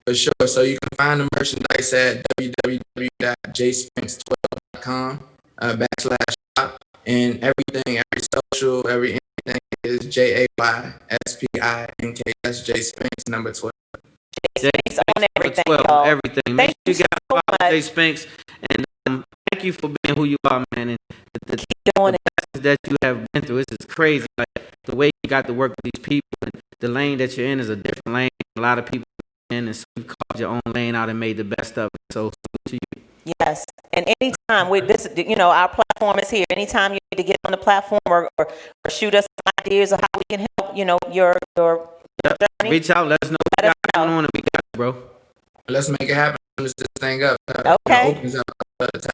For sure. So you can find the merchandise at www.jspinks12.com /shop, and everything, every social, everything is JAYSPINK. That's Jay Spinks number 12. Jay Spinks on everything, 12, y'all. everything. Make sure you guys follow Jay Spinks, and thank you for being who you are, man. And keep doing it. That you have been through, this is crazy. Like the way you got to work with these people, and the lane that you're in is a different lane. A lot of people in, and so you carved your own lane out and made the best of it. So to you. Yes, and anytime with this, our platform is here. Anytime you need to get on the platform or shoot us some ideas of how we can help, your journey. Reach out, let us know what you got going on, and we got it, bro. Let's make it happen. Let's this thing up. Okay. Opens up and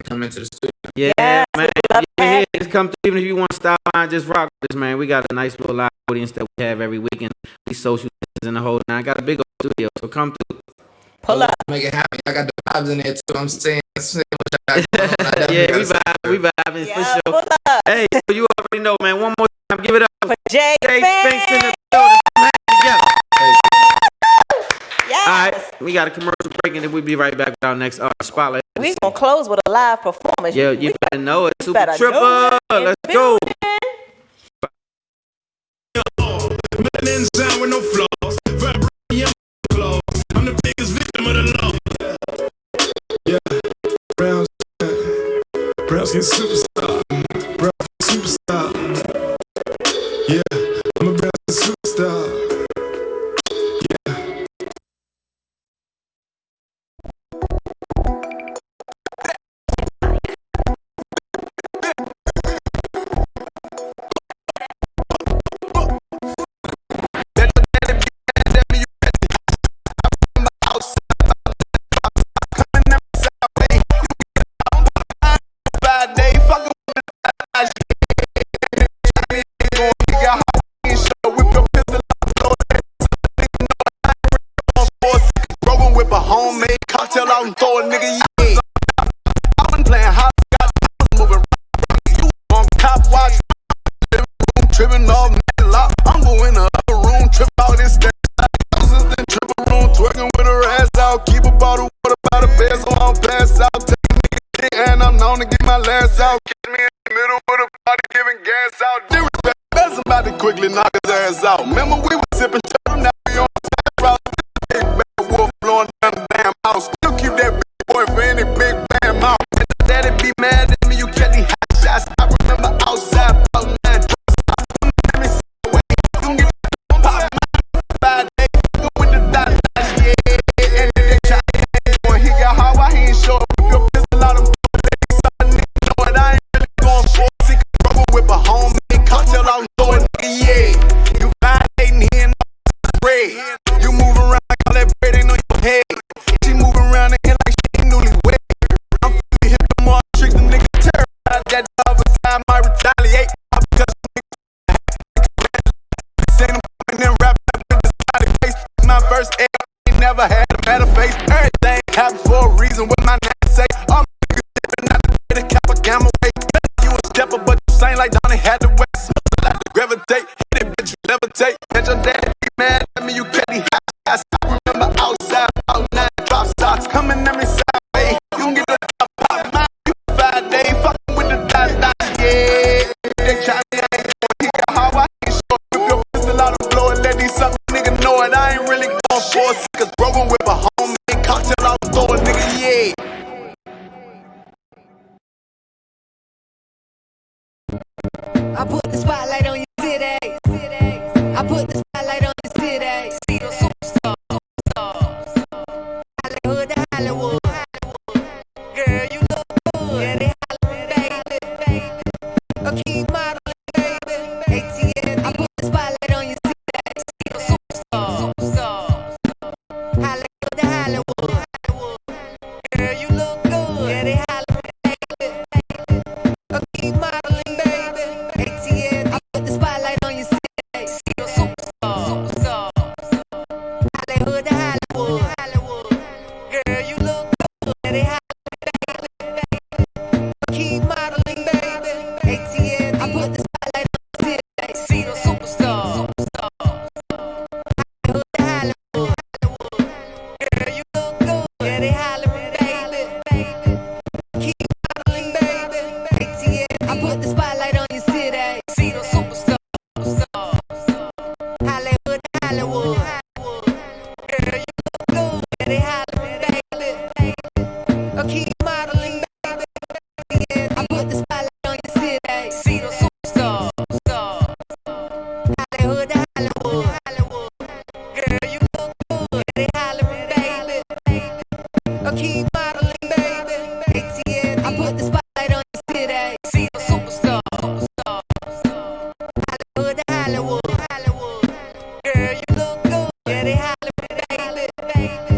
come into the studio. Yeah, yes, man. You're here, just come through. Even if you want to stop by and just rock with us, man. We got a nice little live audience that we have every weekend. We social distance in the whole nine. I got a big old studio, so come through. Pull up. Make it happen. I got the vibes in there too. I'm saying what I got going on. Yeah, we vibing for sure. Pull up. Hey, so you already know, man. One more time, give it up For Jay Spinks Spinks. in the building. Together. Yes. All right, we got a commercial break, and then we'll be right back with our next spotlight. We're going to close with a live performance. Yeah, you better know it. Supa better Trippa. know it. Let's go. Melanin sound with no flaws. Vibranium claws. I'm the biggest victim of the law. Yeah, brown skin superstar. Brown skin superstar. Yeah, I'm a brown skin superstar. Homemade cocktail out and throw a nigga, yeah. I've been playing hot, got moving you on top watch, living room tripping off man lock. I'm going to the other room, trip out this day. Houses then trip a room, twerking with her ass out. Keep a bottle of water by the bed so I don't pass out. Take a nigga dick and I'm known to get my last out. Catch me in the middle of the party giving gas out. Disrespect, that's about to quickly knock his ass out. Remember we was sipping shit, now we on the fast route. Big bad wolf blowing down the damn house. Still keep that big boy for any big bad mouth. And the daddy be mad at me, you get these hot shots. I remember outside, about 9 let me see the way you gon' get pop 5 days with the dot. Yeah, and they try when he got hard, why he ain't show up? Your pistol out of niggas, some niggas know it. I ain't really going for a secret rubber whip a homemade cocktail out and throw it, nigga, yeah. You violating here and and then rap with the side face. My first air, ain't never had a better face. Everything happened for a reason. What my name say? All my niggas dipping out the way to cap a gamma way. You a stepper, but you sang like Donnie had to wear. Smell like the gravitate, hit it, bitch, you levitate. Catch your daddy mad at me, you petty hot. I remember outside, out 9 drop stocks coming at me sideways. You gon' get the top pop, mine, you 5 days, fucking with the dot, yeah. They try me, I ain't going, he got how I ain't sure. Rip your pistol out and blow it, let these suckers nigga know it. I ain't really going for it, cause broken whip a homemade cocktail out the door, nigga, yeah. I put the spotlight on your city. I put the spotlight on your city. See the superstar. Hollywood to Hollywood. Girl, you look good. Yeah, they hollering, baby. I keep modeling, baby. ATL. I put the spotlight on your city. See the superstar. Hollywood to Hollywood. Girl, you look good. Yeah, they hollering, baby. I keep modeling, baby. ATL. I put the spotlight on your city. See the superstar. Hollywood to Hollywood. Girl, you look good. Yeah, they hollering, baby. I keep modeling, baby. ATL. I put the spotlight on your city. See the superstar. Hollywood to Hollywood. Girl, you look good. Yeah, they hollering, baby. Keep modeling, baby. ATL. I put the spotlight on your city. See the superstar. Hollywood to Hollywood. Girl, you look good. Yeah, they hollering, baby. I keep modeling, baby. ATL. I put the spotlight on your city. See the superstar. Hollywood to Hollywood. Girl, you look good. Yeah, they hollering, baby. I keep modeling, baby. ATL. I put the spotlight on your city. See the superstar. Hollywood to Hollywood. Girl, you look good. Yeah, they hollering, baby.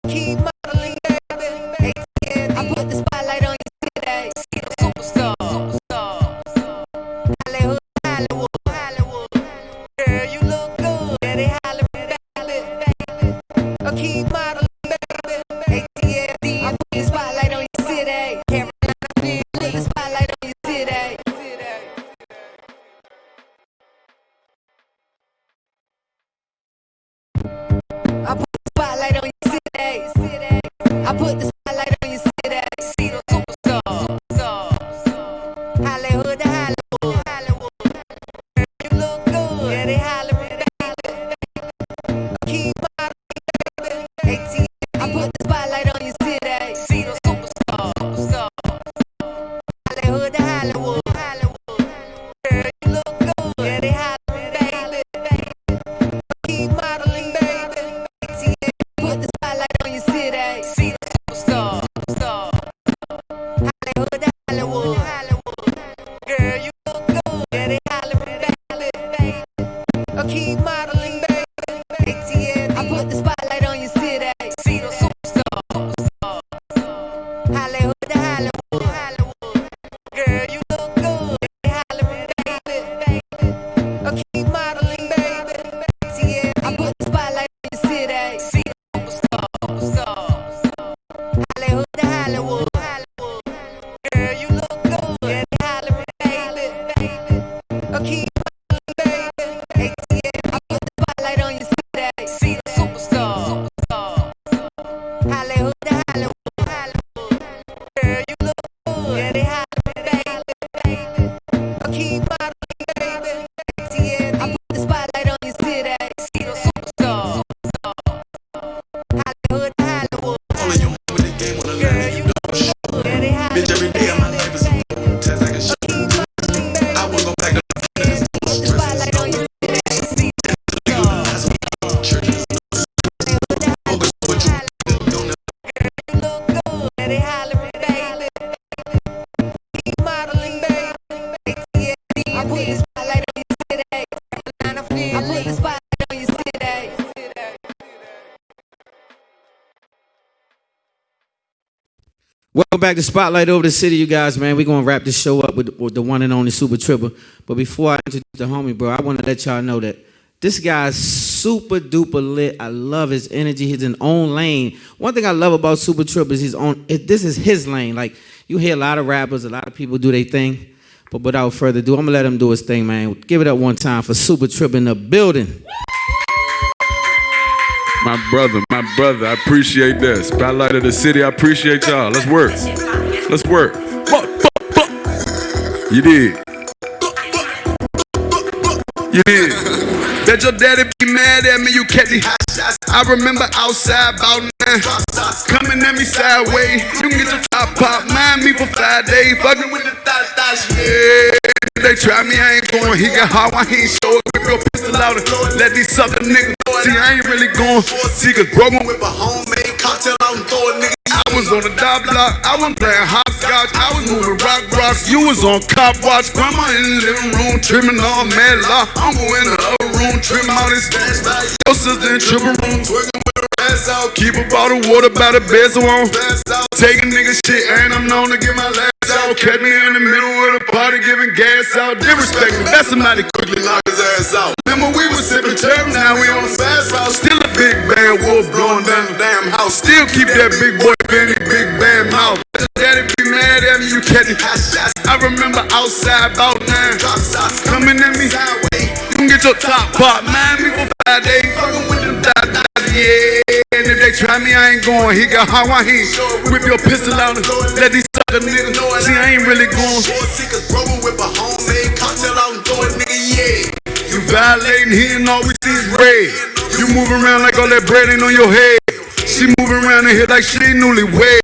Keep modeling, baby. ATL. I put the spotlight on your city. See the superstar. Hollywood to Hollywood. Girl, you look good. Yeah, they hollering, baby. I keep modeling, baby. ATL. I put the spotlight on your city. Carolina, put the spotlight on your city. I put the spotlight on your city. I put the spotlight on your city. See the superstar. Hollywood to Hollywood. Girl, you look good. Yeah, they hollering, baby. I keep modeling, baby. ATL. I put the spotlight on your city. See the superstar. Hollywood to Hollywood. Girl, you look good. Yeah, they hollering, baby. I keep modeling, baby. ATL. Put the spotlight on your city. See the superstar. Hollywood to Hollywood. Girl, you look good. Yeah, they hollering, baby. I keep modeling, baby. ATL. I put the spotlight on your city. See the superstar. Hollywood to Hollywood. Girl, you look good. They hollering, baby. I keep modeling, baby. ATL. I put the spotlight on your city. See the superstar. Hollywood to Hollywood. Girl, you look good. Yeah, they hollering, baby. I keep modeling, baby. ATL. I put the spotlight on your city. See the superstar. Hollywood to Hollywood. Girl, you look good. Yeah, they hollering, baby. I keep modeling, baby. ATL. I put the spotlight on your city. See the superstar. Hollywood to Hollywood. Girl, you look good. Yeah, they hollering, Bitch, every day of my life is a test like a shit. I won't go back to put the spotlight on your city. See the superstar. churches. Focus on what you don't know. Girl, you look good. Yeah, they hollering, baby. Keep modeling, baby. ATL. I put the spotlight on your city. Carolina, I put the spotlight on your city. Welcome back to Spotlight Over the City, you guys, man. We're going to wrap this show up with the one and only Supa Trippa. But before I introduce the homie, bro, I want to let y'all know that This guy's super duper lit. I love his energy. He's in his own lane. One thing I love about Supa Trippa is this is his lane. Like, you hear a lot of rappers, a lot of people do their thing. But without further ado, I'm going to let him do his thing, man. Give it up one time for Supa Trippa in the building. My brother, I appreciate that. Spotlight of the city, I appreciate y'all. Let's work. Let's work. You did. You did. Bet your daddy be mad at me, you catch me. I remember outside about 9. Coming at me sideways. You can get your top pop. Mind me for 5 days. Fucking with the thoughts, yeah. They try me, I ain't going. He got hard, why he ain't show it. Whip your pistol out and let these sucker niggas. See, I ain't really going. See, cause broken with a homemade cocktail out and throw a nigga. I was on the dot block, I was playing hopscotch, I was moving rocks. You was on cop watch, grandma in the living room trimming all mad lock. I'm going in the other room trimming all this gas. Your sister in triple room twerking with her ass out. Keep a bottle of water by the bed so on. Taking nigga shit and I'm known to get my last out. Catch me in the middle of the party giving gas out. Disrespect me, let somebody quickly knock his ass out. Remember we was sipping terms, now we on the fast route. Still a big bad wolf blowing down the damn house. Still keep that big boy Benny, big bad mouth. Daddy be mad at me, you catch me. I remember outside about 9. Coming at me, you can get your top pop. Mind me for 5 days, fucking with them dots, yeah. And if they try me, I ain't going. He got hard, why he ain't whip your pistol out and let these sucker niggas know. See, I ain't really going. You violating, he and all we see is red. You move around like all that bread ain't on your head. She moving around in here like she ain't newlywed.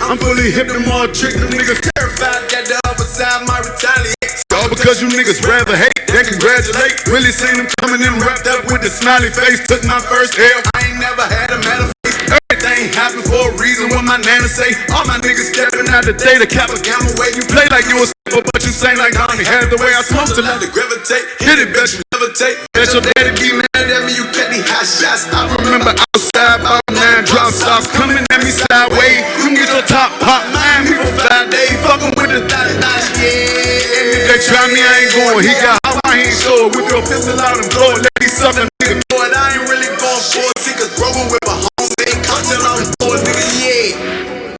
I'm fully hip and more trick. Them niggas terrified that the other side might retaliate. All because you niggas rather hate than congratulate. Really seen them coming in wrapped up with the smiley face. Took my first L. I ain't never had a matter face. Everything happened for a reason. What my nana say. All my niggas stepping out the day to cap a gamma way. You play like you a but you sing like Donnie. Had the way I smoke to let the gravitate. Hit it, bet you never take. Bet your daddy be mad at me. You get me hot shots. I remember outside about 9 drop stops coming at me sideways. You can get your top pop. Mind me for 5 days. Fucking with the dots, yeah. They try me, I ain't going. He got hot, I ain't sure. Whip your pistol out and blow it. Let these sucker niggas know it. I ain't really going for it. See, cause broken with a homemade cocktail out and blow it, nigga, yeah.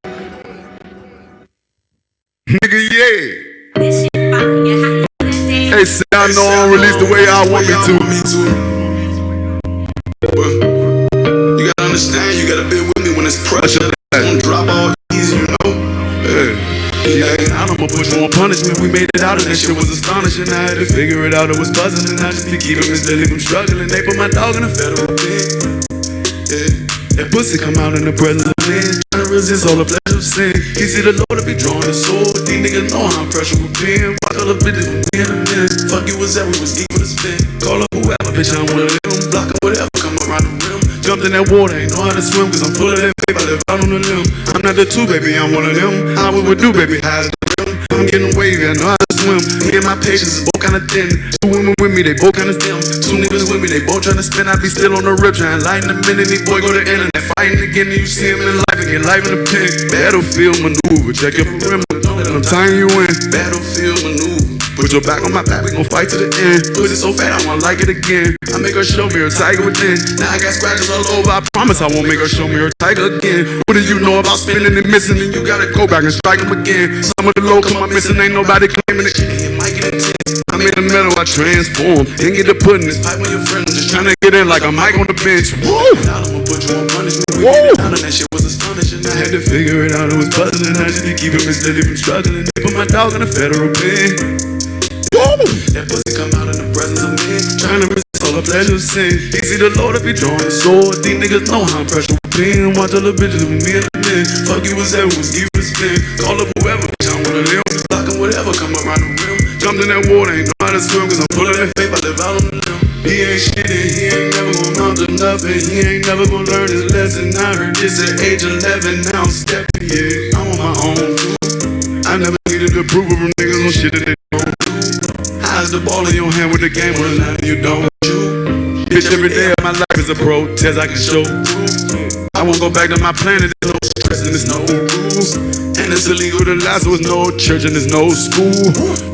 Nigga, yeah. Hey, see, I know I don't release the way I want me to. But you gotta understand, you gotta be with me when it's pressure. Don't drop all easy, you know. Yeah, I don't put you on punishment. We made it out of that shit was astonishing. I had to figure it out, it was puzzling. I just be keeping me steady from struggling. They put my dog in a federal pen. Yeah. That pussy come out in the presence of men. Trying to resist all the pleasure of sin. He see the Lord if he drawing the sword. These niggas know I'm pressure with pen. Walk all the bitches from men to men. Fuck you was that, we was geek for the spin. Call up whoever, bitch, I'm one of them. Block up whatever, come around the rim. Jumped in that water, ain't know how to swim. Cause I'm full of that paper, I live out on the limb. I'm not the two, baby, I'm one of them. How we would do, baby, high as the rim. I'm getting wavy, I know how to swim. Me and my patience is both kinda thin. 2 women with me, they both kinda dim. 2 niggas with me, they both tryna spin. I be still on the rip, trying to lighten the minute. These boy go to internet, fighting again, and you see him in life and get life in the pen. Battlefield maneuver, check your perimeter, don't let them time you in. Battlefield maneuver, put your back on my back, we gon' fight to the end. Pussy so fat, I wanna like it again. I make her show me her tiger within. Now I got scratches all over, I promise I won't make her show me her tiger again. What do you know about spinning and missing? And you gotta go back and strike him again. Some of the low come up missing, ain't nobody claiming it. I'm in the middle, I transform. Ain't get to putting this pipe on your friend. I'm just tryna get in like a mic on the bench. Woo! I'ma put you on punishment. Woo! That shit was astonishing. I had to figure it out, it was puzzling. I just be keeping me steady from struggling. They put my dog in a federal pen. Woo! That pussy come out in the presence of men. Tryna resist all the pleasure of sin. He see the Lord if he drawing the sword. These niggas know how I'm pressure with pen. Watch all the bitches with me and the men. Fuck you was ever, was give you the spin. Call up whoever, bitch, I'm one of them. Just blocking whatever, come around the rim. Jumped in that water, ain't know how to swim. Cause I'm full of that faith, I live out on the limb. He ain't shit and he ain't never gonna amount to nothing. He ain't never gonna learn his lesson. I heard this at age 11, now I'm stepping, yeah. I'm on my own, too. I never needed approval from niggas on shit that they don't do. How's the ball in your hand with the game on the line you don't do? Bitch, every day of my life is a protest, I can show proof. I won't go back to my planet, there's no stress and there's no rules. And it's illegal to lie, so there's no church and there's no school.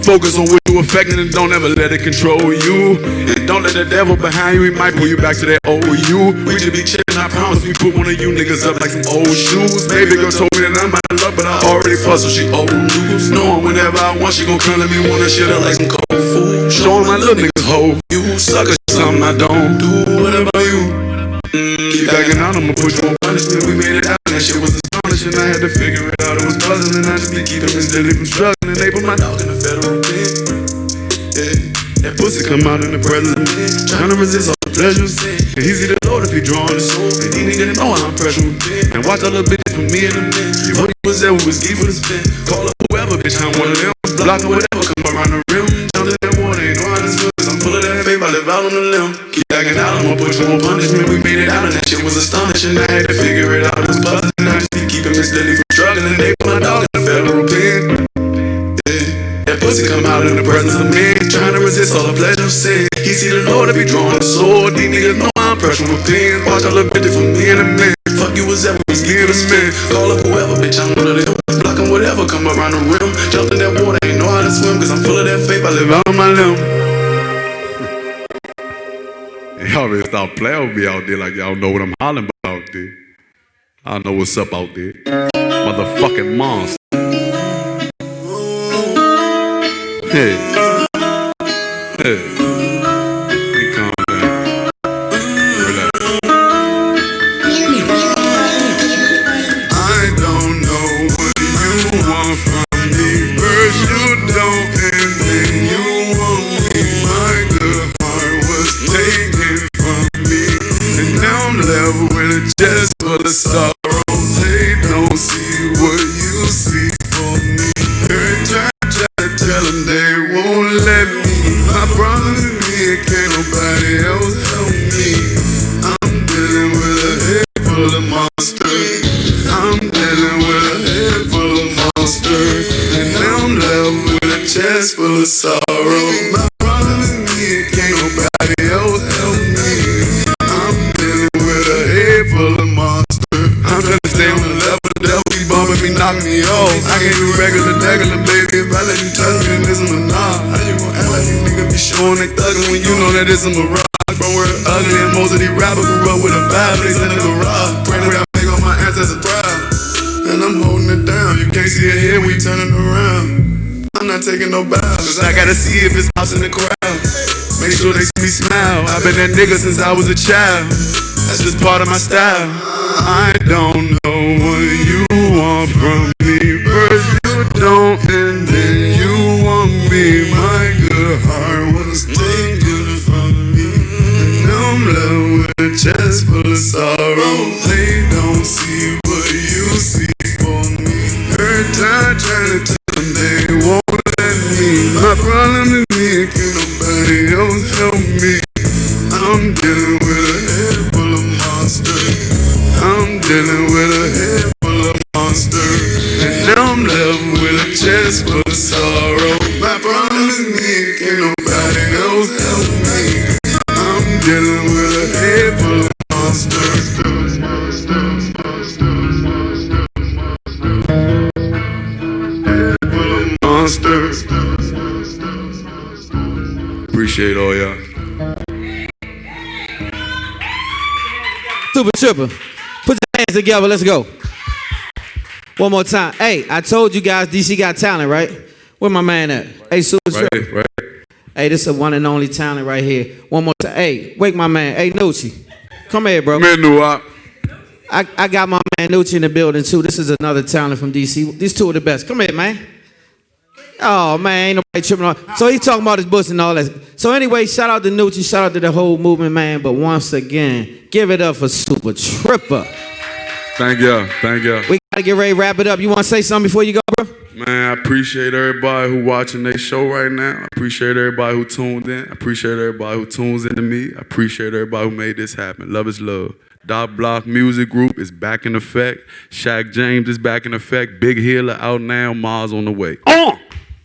Focus on what you into effect and don't ever let it control you. And don't let the devil behind you, he might pull you back to that old you. We just be chillin', I promise we put one of you niggas up like some old shoes. Baby girl told me that I'm out of luck, but I already fussed, so she old news. Knowing whenever I want, she gon' come to me, wanna shit up like some cold food. Showing my little niggas hoe, you sucker, something I don't do. What about you? Keep backing out, I'ma put you on punishment. We made it out, and that shit was astonishing. I had to figure it out, it was puzzling. I just be keeping Miss Lily from struggling. They put my dog in the federal pen. Yeah, that pussy come out in the presence of men, trying to resist all the pleasures. And he see the Lord if he drawing the sword. And he nigga know how I'm pressure with pen. And watch all the bitches from me and the men. You what was there, we was geek for the spin. Call up whoever, bitch, I'm one of them. Blocking whatever, come around the rim. Jump in that water, ain't know how to swim. Cause I'm full of that faith, I live out on the limb. Keep backing out, I'ma put you on punishment. We made it out and that shit was astonishing. I had to figure it out, it was buzzing. I just be keeping Miss Lily from struggling. They put my dog in the federal pen. That pussy come out in the presence of men, trying to resist all the pleasure of sin. He see the Lord if he drawing a sword. These niggas know I'm pressing with pins. Watch all the bitches from me and the man. Fuck you was ever was getting a man. Call up whoever, bitch, I'm one of them. Blocking whatever, come around the rim. Jump in that water, ain't know how to swim. Cause I'm full of that faith, I live out on my limb. Y'all better stop playing with me out there like y'all know what I'm hollering about out there. I know what's up out there. Motherfucking monster. Hey. Hey. Hey, calm down. Relax. I don't know what you want from me. First you don't, and then you want me. My good heart was taken from me, and now I'm left with a chest full of sorrow. They don't see what you see for me. Every time I tell them they won't let me. My problem is me, can't nobody else help me. I'm dealing with a head full of monsters. I'm dealing with a head full of monsters. And now I'm left with a chest full of sorrow. My problem is me, can't nobody else help me. I'm dealing with a head full of monsters. I'm trying to stay on the level, the devil be bumping me, knocking me off. I can't do regular, baby. If I let you touch me, then this is a nah. How you gon' act like these niggas be showing they thuggin' when you know that this is a mirage? From where it's ugly and most of these rappers grew up with a fireplace in the garage. Praying that I make all my ancestors proud. And I'm holding it down, you can't see it here, we turning around. I'm not taking no bows, cause I gotta see if it's house in the crowd. Make sure they see me smile, I've been that nigga since I was a child. That's just part of my style. I don't know what you want from me. First you don't, and then you want me. My good heart was taken from me, and now I'm left with a chest full of sorrow. They don't see what you see for me. Every time trying to tell them they won't let me. My problem is me, can't nobody else help me. I'm dealing with a head full of monsters. I'm dealing with a head full of monsters. And now I'm left with a chest full of sorrow. My problem is me, can't nobody else help me. I'm dealing with a head full of monsters. Head full of monsters. Appreciate all y'all. Supa Trippa. Put your hands together, let's go. One more time. Hey, I told you guys DC got talent, right? Where my man at? Hey, Supa Trippa. Right. Hey, this is a one and only talent right here. One more time. Hey, wake my man. Hey, Nucci. Come here, bro. Man, I got my man Nucci in the building, too. This is another talent from DC. These two are the best. Come here, man. Oh, man, ain't nobody tripping on. So he's talking about his books and all that. So anyway, shout out to Nucci, shout out to the whole movement, man. But once again, give it up for Supa Trippa. Thank y'all. We got to get ready to wrap it up. You want to say something before you go, bro? Man, I appreciate everybody who watching their show right now. I appreciate everybody who tuned in. I appreciate everybody who tunes into me. I appreciate everybody who made this happen. Love is love. Dot Block Music Group is back in effect. Shaq James is back in effect. Big Healer out now. Mars on the way.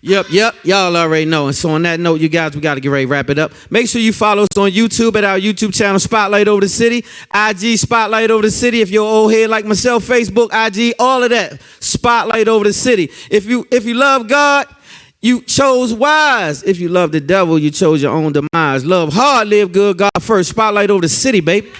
Yep. Y'all already know. And so on that note, you guys, we got to get ready to wrap it up. Make sure you follow us on YouTube at our YouTube channel, Spotlight Over the City. IG, Spotlight Over the City. If you're old head like myself, Facebook, IG, all of that. Spotlight Over the City. If you love God, You chose wise. If you love the devil, you chose your own demise. Love hard, live good, God first. Spotlight over the city, baby.